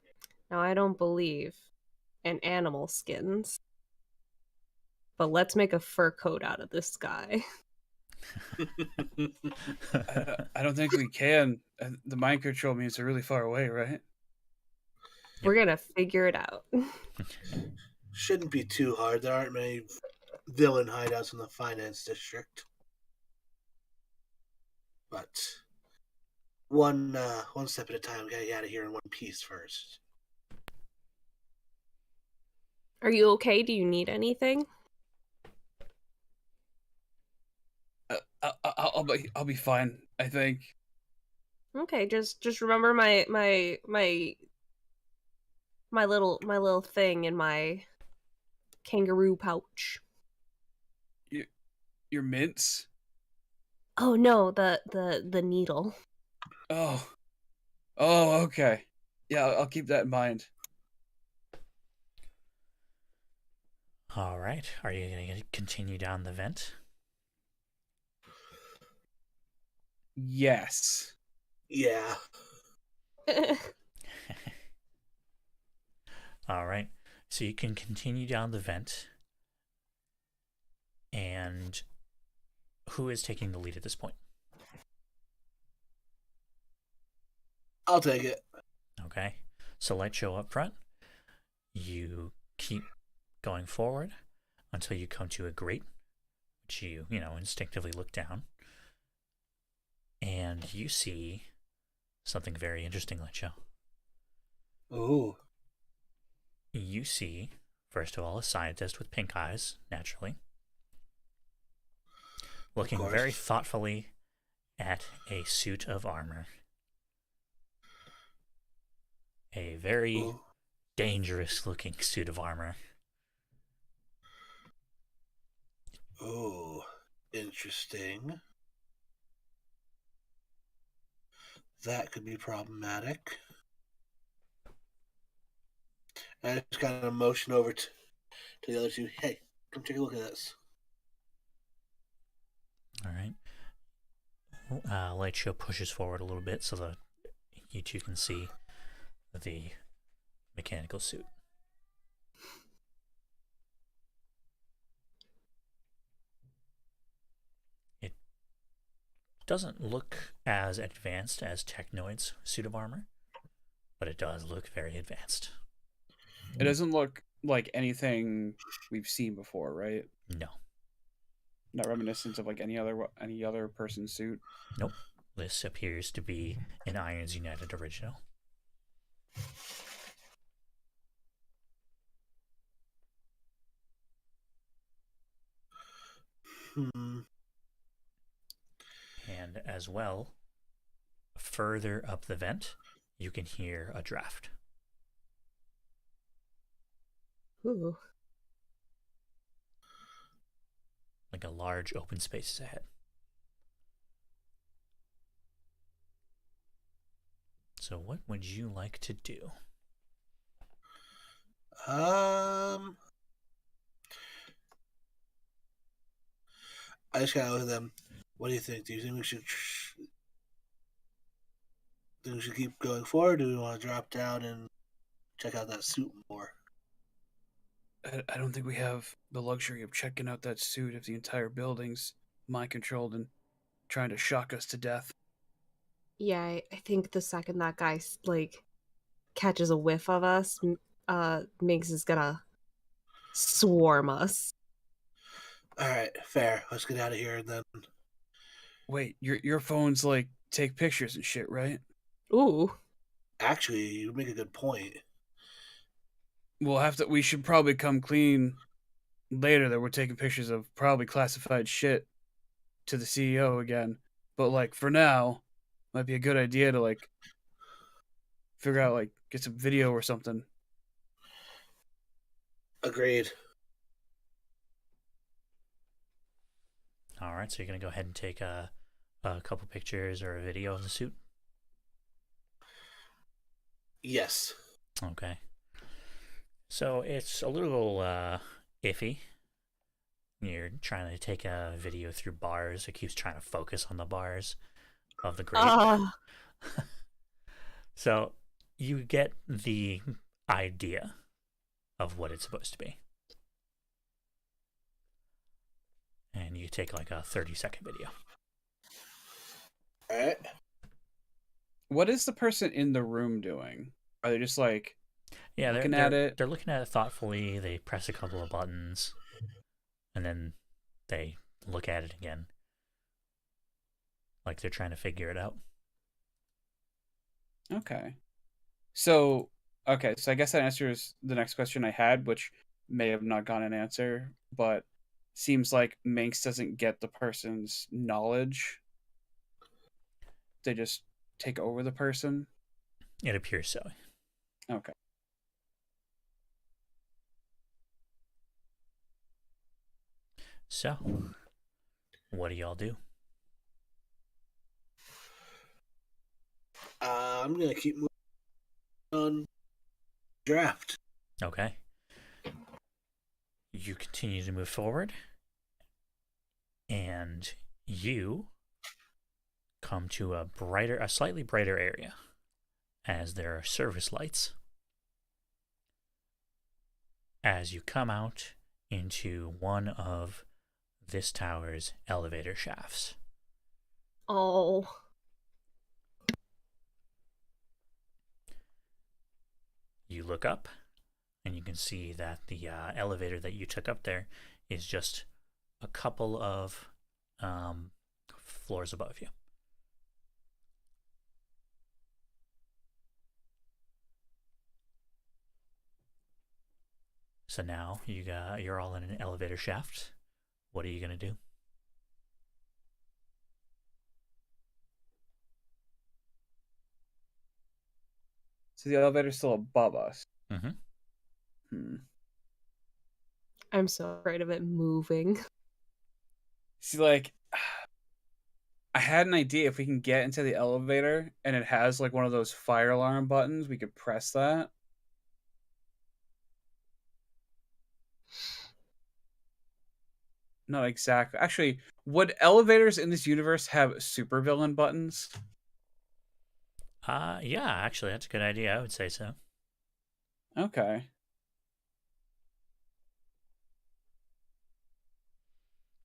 now I don't believe in animal skins, but let's make a fur coat out of this guy. I don't think we can. The mind control means they're really far away, right? We're gonna figure it out. Shouldn't be too hard. There aren't many villain hideouts in the finance district. But one step at a time. Gotta get out of here in one piece first. Are you okay? Do you need anything? I'll be fine. I think. Okay, just remember my little thing in my kangaroo pouch. Your mints. Oh no, the needle. Oh, okay. Yeah, I'll keep that in mind. All right. Are you going to continue down the vent? Yes. Yeah. All right. So you can continue down the vent. And who is taking the lead at this point? I'll take it. Okay. So light show up front. You keep going forward until you come to a grate, which you instinctively look down. And you see something very interesting, light show. Ooh. You see, first of all, a scientist with pink eyes, naturally, looking very thoughtfully at a suit of armor. A very dangerous looking suit of armor. Oh, interesting. That could be problematic. I just kind of motion over to the other two. Hey, come take a look at this. All right. Light show pushes forward a little bit so that you two can see the mechanical suit. It doesn't look as advanced as Technoid's suit of armor, but it does look very advanced. It doesn't look like anything we've seen before, right? No. Not reminiscent of like any other person's suit. Nope. This appears to be an Irons United original. And as well, further up the vent, you can hear a draft. Ooh. Like a large open space is ahead. So what would you like to do? I just kind of look at them. What do you think? Do you think we should keep going forward? Do we want to drop down and check out that suit more? I don't think we have the luxury of checking out that suit if the entire building's mind controlled and trying to shock us to death. Yeah, I think the second that guy's like catches a whiff of us, Minx is gonna swarm us. All right, fair. Let's get out of here then. Wait, your phone's like take pictures and shit, right? Ooh. Actually, you make a good point. We should probably come clean later that we're taking pictures of probably classified shit to the CEO again. But like for now, might be a good idea to like figure out like get some video or something. Agreed. All right, so you're gonna go ahead and take a couple pictures or a video of the suit. Yes. Okay. So it's a little iffy. You're trying to take a video through bars. It keeps trying to focus on the bars of the grape. So you get the idea of what it's supposed to be. And you take like a 30-second video. All right. What is the person in the room doing? Are they just like looking at it? They're looking at it thoughtfully. They press a couple of buttons, and then they look at it again, like they're trying to figure it out. Okay. So I guess that answers the next question I had, which may have not gotten an answer, but seems like Minx doesn't get the person's knowledge. They just take over the person. It appears so. Okay. So, what do y'all do? I'm gonna keep moving on draft. Okay. You continue to move forward, and you come to a slightly brighter area, as there are service lights. As you come out into one of this tower's elevator shafts. Oh. You look up, and you can see that the elevator that you took up there is just a couple of floors above you. So now you're all in an elevator shaft. What are you gonna do? So the elevator's still above us. Mm-hmm. I'm so afraid of it moving. See, like, I had an idea if we can get into the elevator and it has like one of those fire alarm buttons, we could press that. Not exactly. Actually, would elevators in this universe have supervillain buttons? Yeah, actually, that's a good idea. I would say so. Okay.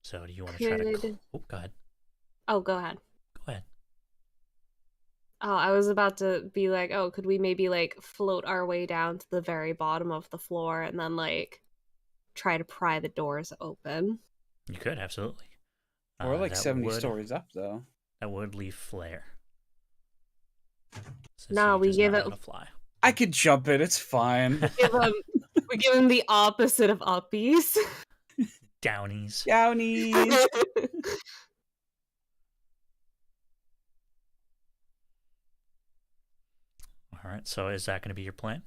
So, do you want to try to? Oh, go ahead. Oh, go ahead. Go ahead. Oh, I was about to be like, oh, could we maybe like float our way down to the very bottom of the floor and then like try to pry the doors open? You could, absolutely. We're like 70 stories up, though. That would leave flare. No, we give it. Fly. I could jump it. It's fine. We give him the opposite of uppies. Downies. Downies. All right. So, is that going to be your plan?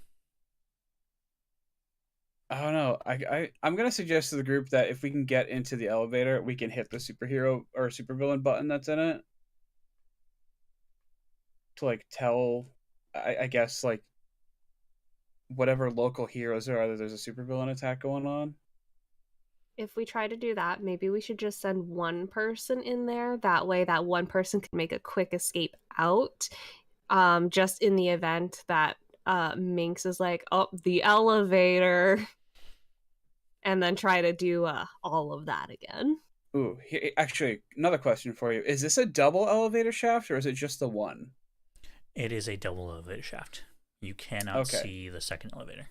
I don't know. I'm gonna suggest to the group that if we can get into the elevator, we can hit the superhero or supervillain button that's in it to like tell, I guess like whatever local heroes there are that there's a supervillain attack going on. If we try to do that, maybe we should just send one person in there. That way, that one person can make a quick escape out. Just in the event that Minx is like, oh, the elevator. And then try to do all of that again. Ooh, actually, another question for you. Is this a double elevator shaft or is it just the one? It is a double elevator shaft. You cannot see the second elevator.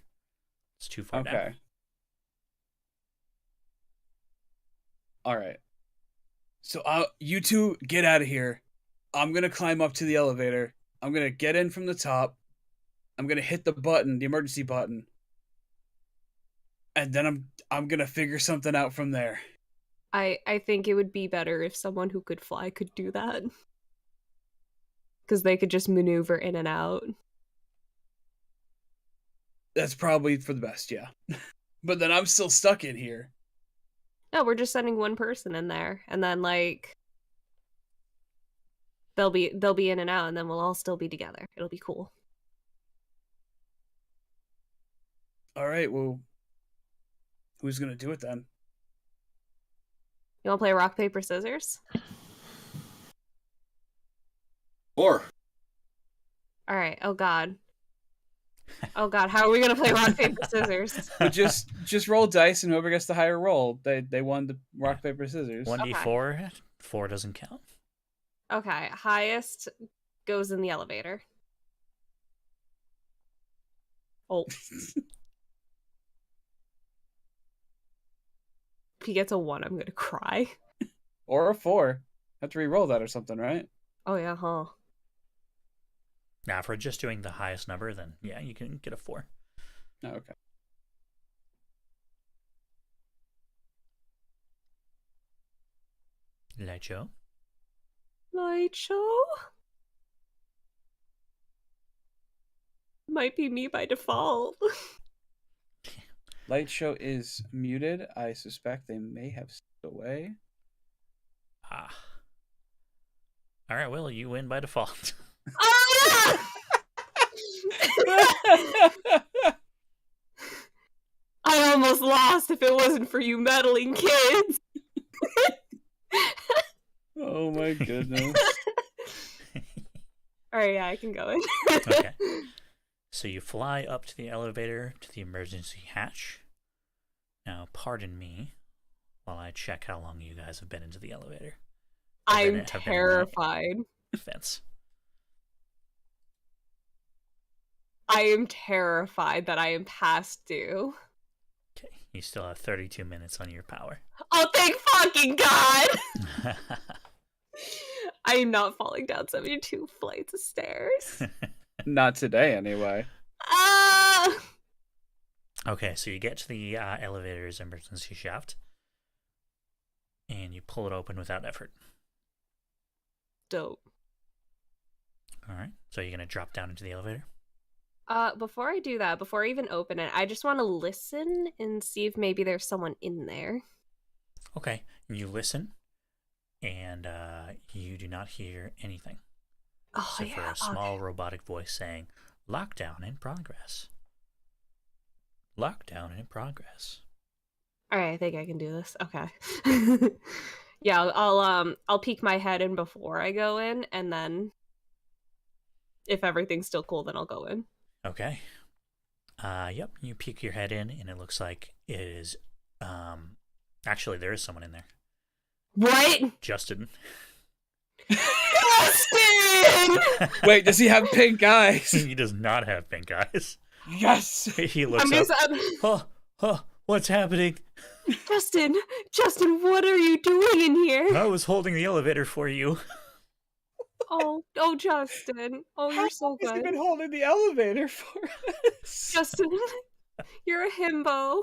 It's too far down. All right. So you two get out of here. I'm going to climb up to the elevator. I'm going to get in from the top. I'm going to hit the button, the emergency button. And then I'm going to figure something out from there. I think it would be better if someone who could fly could do that. Because they could just maneuver in and out. That's probably for the best, yeah. But then I'm still stuck in here. No, we're just sending one person in there, and then like they'll be in and out, and then we'll all still be together. It'll be cool. All right, well, who's gonna do it then? You want to play rock paper scissors? 4. All right. Oh God. Oh God. How are we gonna play rock paper scissors? But just roll dice, and whoever gets the higher roll, they won the rock paper scissors. 1d4. 4 doesn't count. Okay. Highest goes in the elevator. Oh. If he gets a 1, I'm gonna cry. Or a 4. Have to re-roll that or something, right? Oh yeah, huh? Now, if we're just doing the highest number, then yeah, you can get a 4. Oh, okay. Light show. Light show? Might be me by default. Light show is muted. I suspect they may have stepped away. Ah. All right, Will, you win by default. Ah! I almost lost if it wasn't for you meddling kids. Oh my goodness. Alright, yeah, I can go in. Okay. So you fly up to the elevator to the emergency hatch. Now, pardon me while I check how long you guys have been into the elevator. I'm terrified. Fence. I am terrified that I am past due. Okay, you still have 32 minutes on your power. Oh, thank fucking God! I am not falling down 72 flights of stairs. Not today, anyway. Ah! Okay, so you get to the elevator's emergency shaft, and you pull it open without effort. Dope. All right, so you're going to drop down into the elevator? Before I do that, before I even open it, I just want to listen and see if maybe there's someone in there. Okay, you listen, and you do not hear anything. Oh, Except for a small robotic voice saying, "Lockdown in progress. Lockdown in progress." All right, I think I can do this. Okay. Yeah, I'll peek my head in before I go in, and then if everything's still cool, then I'll go in. Okay. Yep, you peek your head in, and it looks like it is, actually, there is someone in there. What? Justin. Justin! Wait, does he have pink eyes? He does not have pink eyes. Yes! He looks up. Oh, what's happening? Justin, what are you doing in here? I was holding the elevator for you. Oh, Justin. Oh, you're so good. How long has he been holding the elevator for us? Justin, you're a himbo.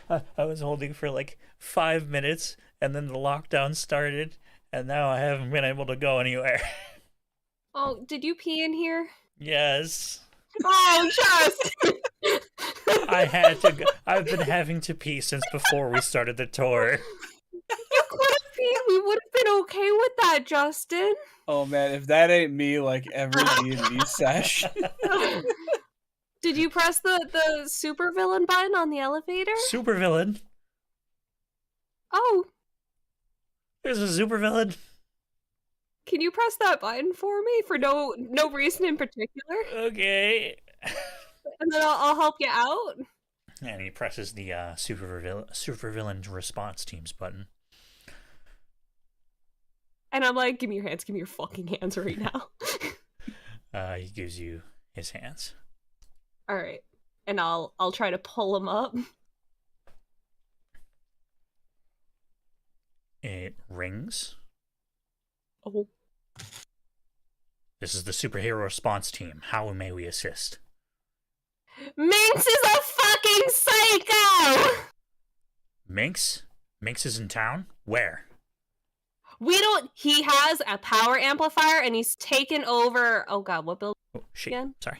I was holding for like 5 minutes, and then the lockdown started, and now I haven't been able to go anywhere. Oh, did you pee in here? Yes. Oh, Justin! I had to go. I've been having to pee since before we started the tour. You could have peed. We would have been okay with that, Justin. Oh man, if that ain't me, like every D&D sesh. Did you press the supervillain button on the elevator? Supervillain? Oh. There's a supervillain? Can you press that button for me for no reason in particular? Okay. And then I'll help you out. And he presses the supervillain response teams button. And I'm like, give me your hands, give me your fucking hands right now. He gives you his hands. All right, and I'll try to pull him up. It rings. Oh, This is the superhero response team. How may we assist? Minx is a fucking psycho. Minx? Minx is in town? Where? We don't. He has a power amplifier, and he's taken over. Oh God, what building Oh, she. again? Sorry.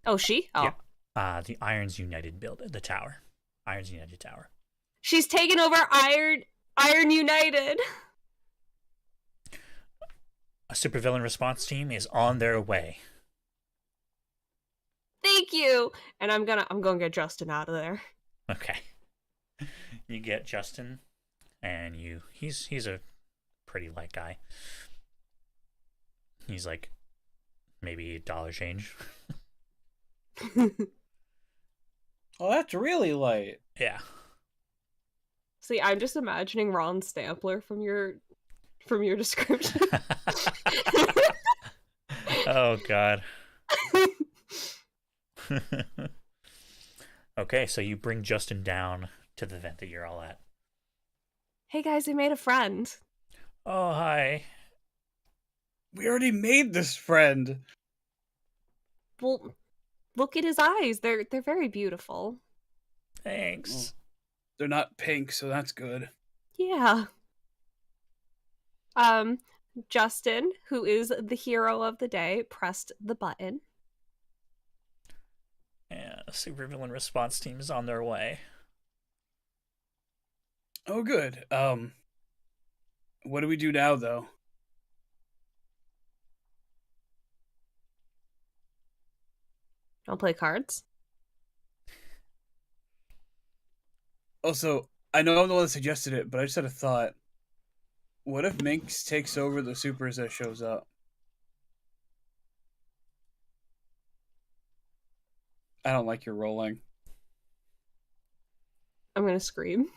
Oh, she. Oh, Yeah. The Irons United building. The tower. Irons United Tower. she's taken over Iron United. A supervillain response team is on their way. Thank you. And I'm gonna get Justin out of there. Okay. You get Justin, and he's a pretty light guy. He's like maybe $1 change. Oh, that's really light. Yeah. See, I'm just imagining Ron Stampler from your description. Oh God. Okay, so you bring Justin down to the vent that you're all at. Hey guys, I made a friend. Oh, hi. We already made this friend. Well, look at his eyes. They're very beautiful. Thanks. They're not pink, so that's good. Yeah. Justin, who is the hero of the day, pressed the button. Yeah, a supervillain response team is on their way. Oh, good. What do we do now, though? Don't play cards. Also, I know I'm the one that suggested it, but I just had a thought. What if Minx takes over the supers that shows up? I don't like your rolling. I'm gonna scream.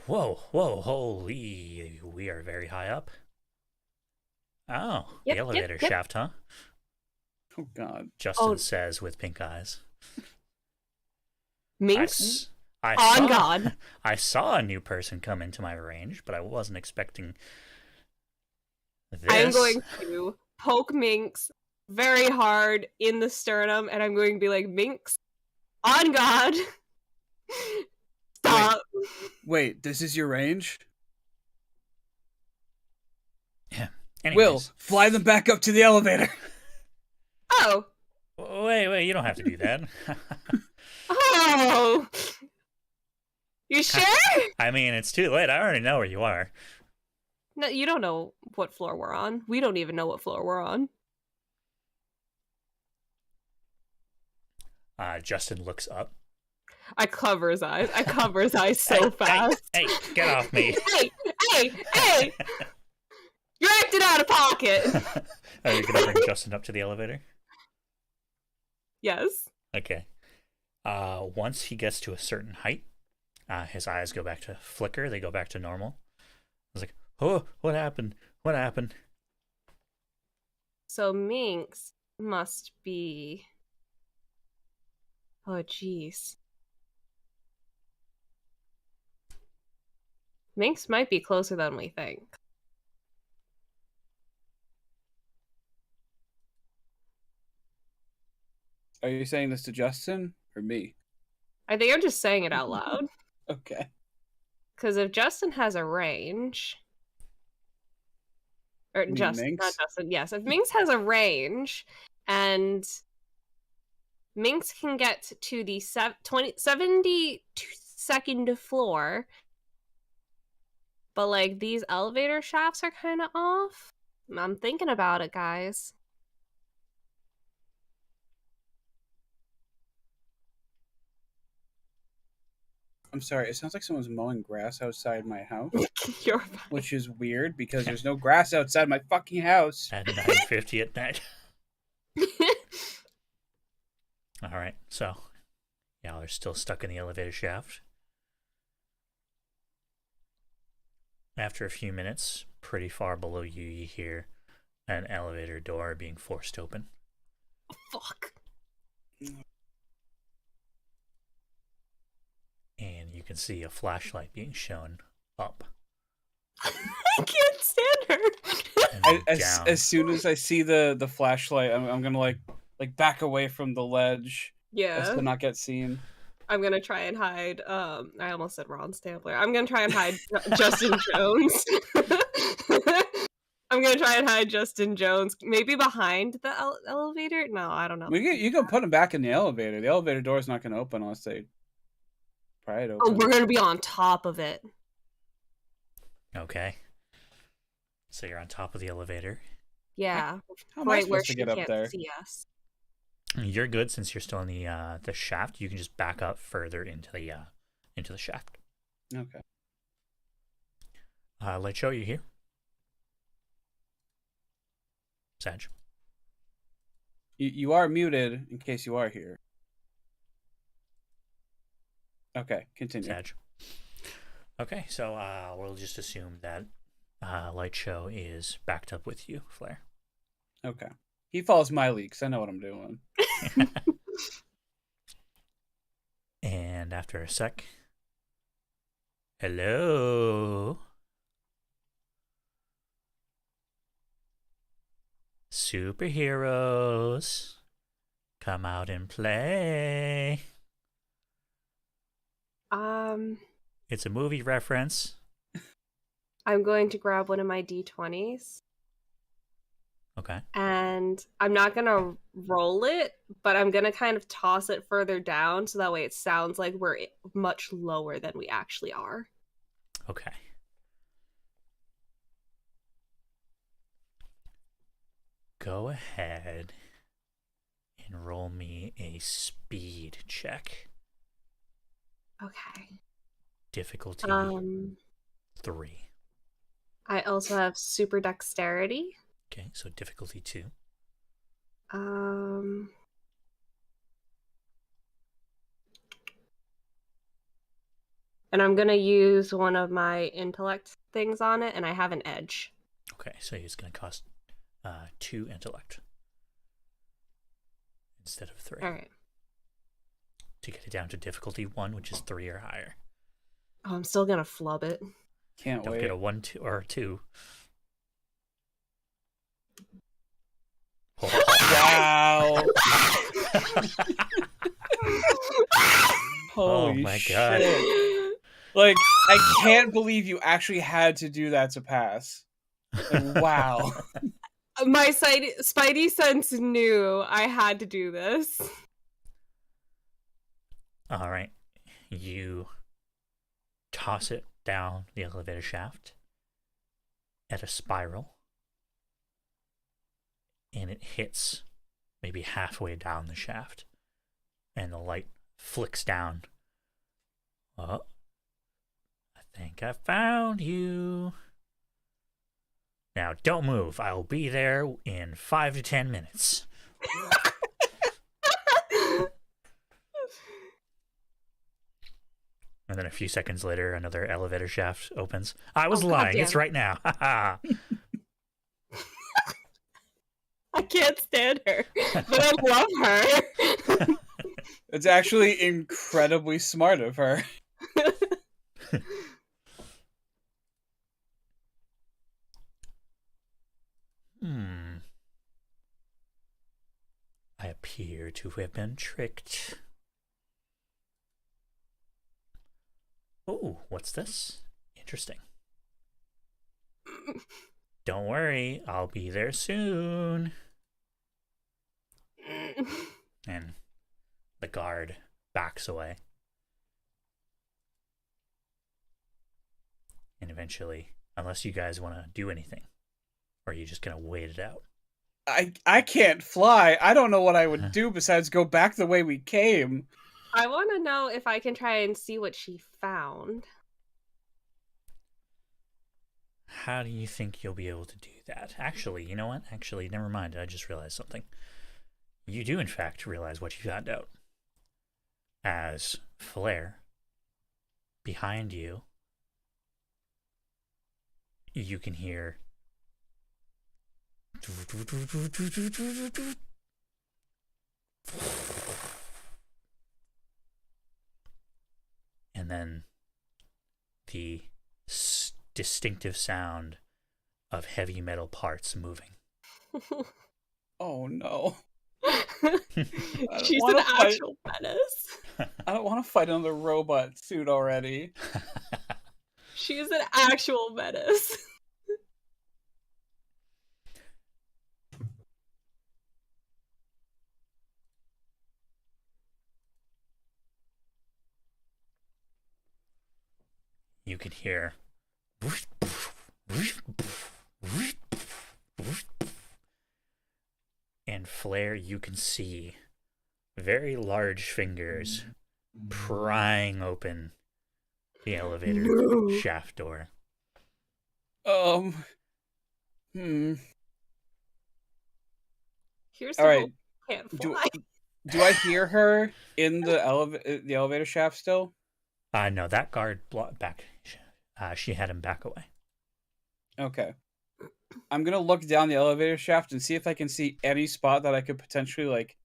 Whoa, holy, we are very high up. Oh, Yep, the elevator yep. shaft, huh? Oh, God. Justin Oh. says with pink eyes. Minx? I On saw, God. I saw a new person come into my range, but I wasn't expecting this. I'm going to poke Minx very hard in the sternum, and I'm going to be like, Minx, on God. Stop. Wait, this is your range? Yeah. Will, Anyways. fly them back up to the elevator. Oh. Wait, you don't have to do that. Oh. You sure? I mean, it's too late. I already know where you are. No, you don't know what floor we're on. We don't even know what floor we're on. Justin looks up. I cover his eyes. I cover his eyes so fast. Hey, get off me. Hey! You're acting out of pocket! Are you going to bring Justin up to the elevator? Yes. Okay. Once he gets to a certain height, his eyes go back to flicker. They go back to normal. I was like, oh, what happened? What happened? So Minx must be... Oh, jeez. Minx might be closer than we think. Are you saying this to Justin or me? I think I'm just saying it out loud. Okay. Because if Justin has a range... Or mean Justin, Minx? not Justin. Yes, if Minx has a range, and Minx can get to the 72nd floor, but like these elevator shafts are kind of off. I'm thinking about it, guys. I'm sorry, it sounds like someone's mowing grass outside my house, You're fine. which is weird because there's no grass outside my fucking house. At 9:50 at night. All right, so y'all are still stuck in the elevator shaft. After a few minutes, pretty far below you, you hear an elevator door being forced open. Fuck. And you can see a flashlight being shown up. I can't stand her. And then down. As soon as I see the flashlight, I'm gonna like back away from the ledge. Yeah. To not get seen. I'm gonna try and hide. I almost said Ron Stampler. I'm gonna try and hide Justin Jones. I'm gonna try and hide Justin Jones, maybe behind the elevator. No, I don't know. You can put him back in the elevator. The elevator door is not going to open unless they pry it open. Oh, we're gonna be on top of it. Okay. So you're on top of the elevator. Yeah, How am I right supposed where to she get up can't there? see us. You're good since you're still in the shaft. You can just back up further into the shaft. Okay. Light show, you here? Sag. You are muted in case you are here. Okay, continue. Sag. Okay, so we'll just assume that Light Show is backed up with you, Flare. Okay. He follows my leaks. I know what I'm doing. And after a sec, hello? Superheroes, come out and play. It's a movie reference. I'm going to grab one of my D20s. Okay. And I'm not gonna roll it, but I'm gonna kind of toss it further down so that way it sounds like we're much lower than we actually are. Okay. Go ahead and roll me a speed check. Okay. Difficulty 3. I also have super dexterity. Okay, so difficulty 2. And I'm gonna use one of my intellect things on it, and I have an edge. Okay, so it's gonna cost 2 intellect instead of 3. All right. To get it down to difficulty 1, which is 3 or higher. Oh, I'm still gonna flub it. Can't Don't wait. get a 1, 2, or 2. Wow. Oh Holy my shit. God. Like, I can't believe you actually had to do that to pass. Like, wow. My spidey sense knew I had to do this. All right. You toss it down the elevator shaft at a spiral, and it hits maybe halfway down the shaft, and the light flicks down. Oh, I think I found you. Now, don't move. I'll be there in 5 to 10 minutes. And then a few seconds later, another elevator shaft opens. I was lying. It's right now. Ha I can't stand her, but I love her. It's actually incredibly smart of her. I appear to have been tricked. Oh, what's this? Interesting. Don't worry, I'll be there soon. And the guard backs away. And eventually, unless you guys want to do anything, or are you just going to wait it out? I can't fly. I don't know what I would do besides go back the way we came. I want to know if I can try and see what she found. How do you think you'll be able to do that? Actually, you know what? Actually, never mind. I just realized something. You do, in fact, realize what you found out. As Flare, behind you, you can hear and then the distinctive sound of heavy metal parts moving. Oh no. She's an actual menace. I don't want to fight another robot suit already. She's an actual menace. You can hear and Flare, you can see very large fingers prying open the elevator shaft door. Here's All the right. hope can't fly. Do I hear her in the elevator shaft still? No, that guard back. She had him back away. Okay. I'm gonna look down the elevator shaft and see if I can see any spot that I could potentially like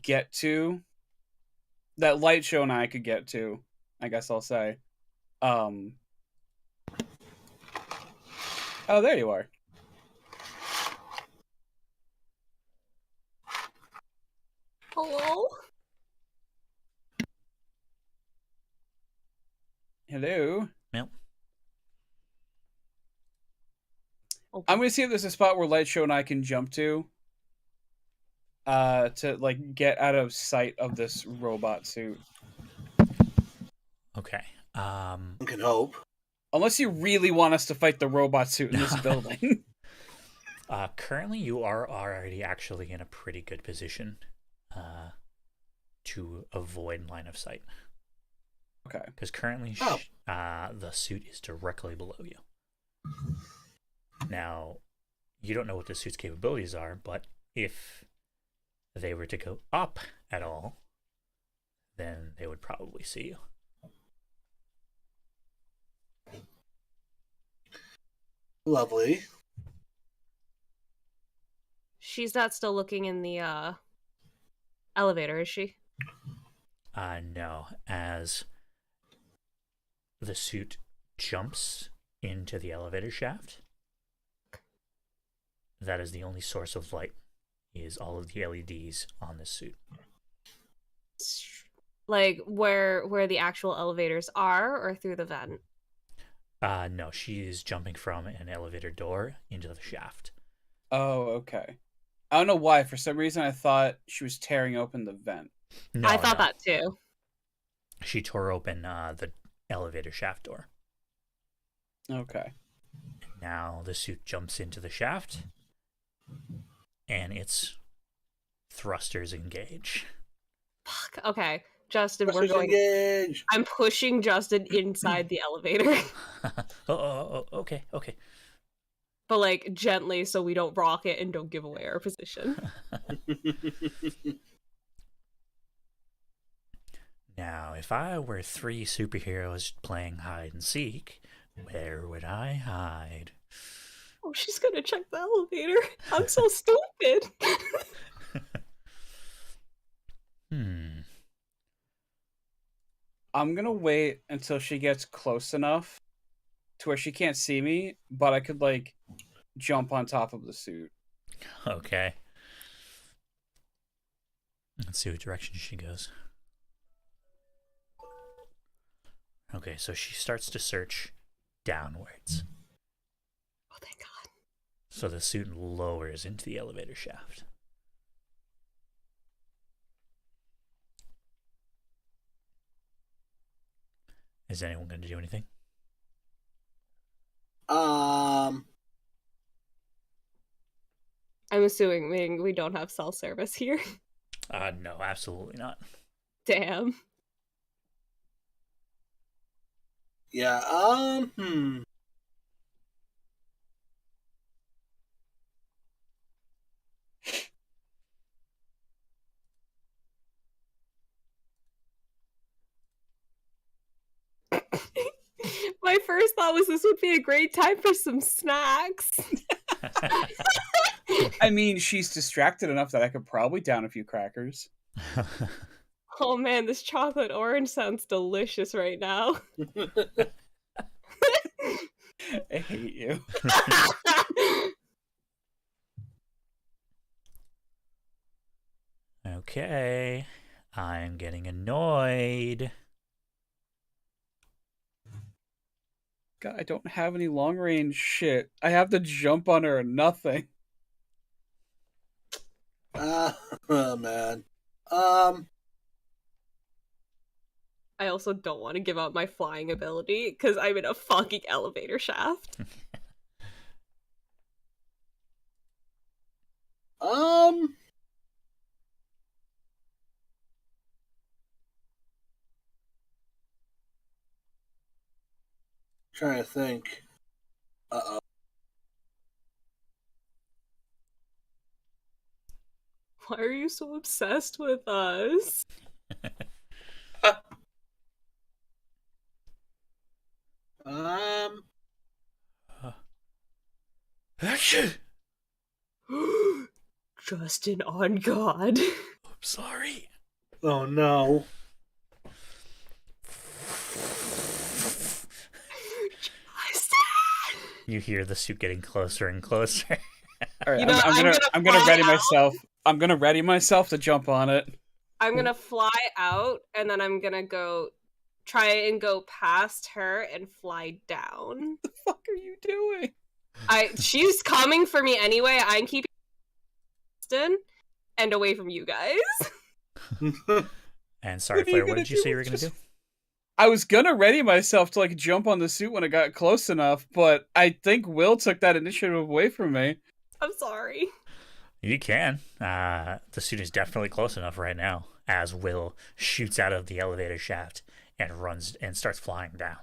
get to. That light show and I could get to, I guess I'll say. Oh, there you are. Hello? Hello. Yep. Okay. I'm gonna see if there's a spot where Light Show and I can jump to like get out of sight of this robot suit. Okay. One can hope. Unless you really want us to fight the robot suit in this building. Currently, you are already actually in a pretty good position to avoid line of sight. Okay. Because currently, the suit is directly below you. Now, you don't know what the suit's capabilities are, but if they were to go up at all, then they would probably see you. Lovely. She's not still looking in the elevator, is she? No. As the suit jumps into the elevator shaft, that is the only source of light, is all of the LEDs on this suit. Like where the actual elevators are, or through the vent? No, she is jumping from an elevator door into the shaft. Oh, okay. I don't know why. For some reason, I thought she was tearing open the vent. No, I thought that too. She tore open the elevator shaft door. Okay. Now the suit jumps into the shaft, and its thrusters engage. Fuck. Okay, Justin, we're Thrusters going. engage. I'm pushing Justin inside the elevator, Okay. but like gently, so we don't rock it and don't give away our position. Now, if I were 3 superheroes playing hide and seek, where would I hide? Oh, she's gonna check the elevator. I'm so stupid. I'm gonna wait until she gets close enough to where she can't see me, but I could like jump on top of the suit. Okay. Let's see what direction she goes. Okay, so she starts to search downwards. Oh, thank God. So the suit lowers into the elevator shaft. Is anyone going to do anything? I'm assuming we don't have cell service here. No, absolutely not. Damn. Yeah, My first thought was this would be a great time for some snacks. I mean, she's distracted enough that I could probably down a few crackers. Oh man, this chocolate orange sounds delicious right now. I hate you. Okay. I'm getting annoyed. God, I don't have any long range shit. I have to jump on her or nothing. Oh man. I also don't want to give up my flying ability because I'm in a fucking elevator shaft. Trying to think. Uh-oh. Why are you so obsessed with us? Action! Justin on God. I'm sorry. Oh no. You hear the suit getting closer and closer. All right, You know, I'm gonna ready fly out. myself. I'm gonna ready myself to jump on it. I'm gonna fly out and then I'm gonna go try and go past her and fly down. What the fuck are you doing? She's coming for me anyway. I'm keeping Justin and away from you guys. And sorry, What are you Flair, what gonna did you do? say you were going to do? I was gonna ready myself to like jump on the suit when I got close enough, but I think Will took that initiative away from me. I'm sorry. You can. The suit is definitely close enough right now as Will shoots out of the elevator shaft and runs and starts flying down.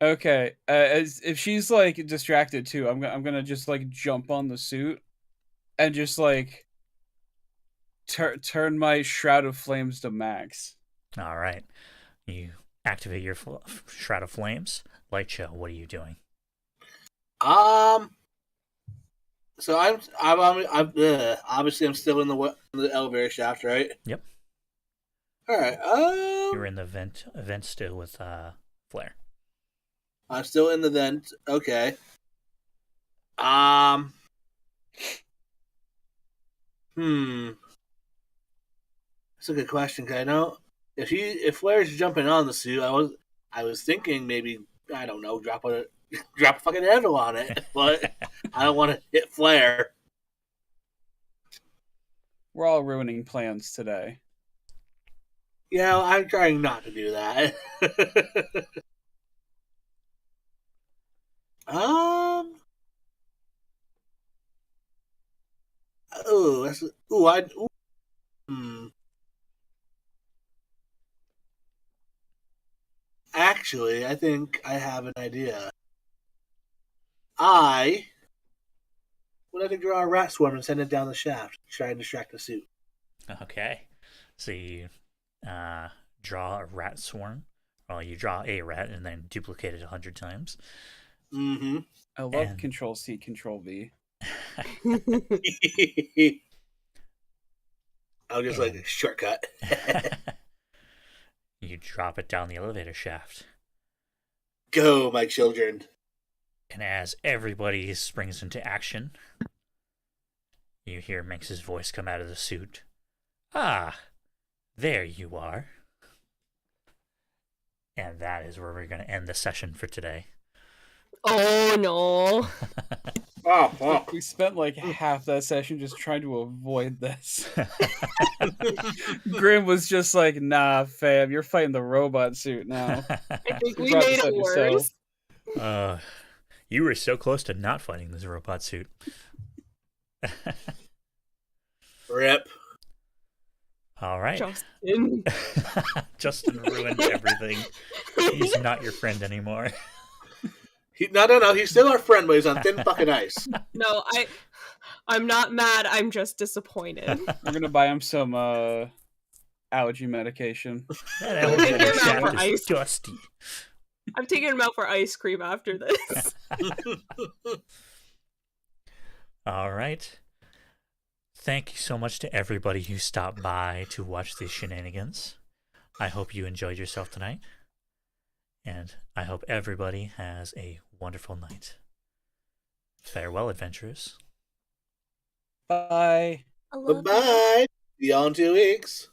Okay, if she's like distracted too, I'm gonna just like jump on the suit and just like turn my Shroud of Flames to max. All right. You activate your Shroud of Flames. Light Show, what are you doing? So I'm obviously I'm still in the elevator shaft, right? Yep. All right. You're in the vent still with Flair. I'm still in the vent. Okay. That's a good question. Cause I know if Flair's jumping on the suit, I was thinking maybe, I don't know, drop a fucking handle on it, but I don't want to hit Flair. We're all ruining plans today. Yeah, I'm trying not to do that. Actually, I think I have an idea. I would like to draw a rat swarm and send it down the shaft, try and distract the suit. Okay. So you draw a rat swarm. Well, you draw a rat and then duplicate it 100 times. Mm-hmm. I love Control C, Control V. I'll just like a shortcut. You drop it down the elevator shaft. Go, my children. And as everybody springs into action, you hear Minx's voice come out of the suit. Ah, there you are. And that is where we're going to end the session for today. Oh no. Oh, fuck. We spent like half that session just trying to avoid this. Grim was just like, nah, fam, you're fighting the robot suit now. I think we brought made this it up yourself. worse. You were so close to not fighting this robot suit. Rip. All right. Justin. Justin ruined everything. He's not your friend anymore. No. He's still our friend, but he's on thin fucking ice. No, I'm not mad. I'm just disappointed. We're gonna buy him some allergy medication. That elevator shaft is dusty. I'm taking him out for ice cream after this. All right. Thank you so much to everybody who stopped by to watch these shenanigans. I hope you enjoyed yourself tonight. And I hope everybody has a wonderful night. Farewell, adventurers. Bye. I love you. Bye-bye. See y'all in 2 weeks.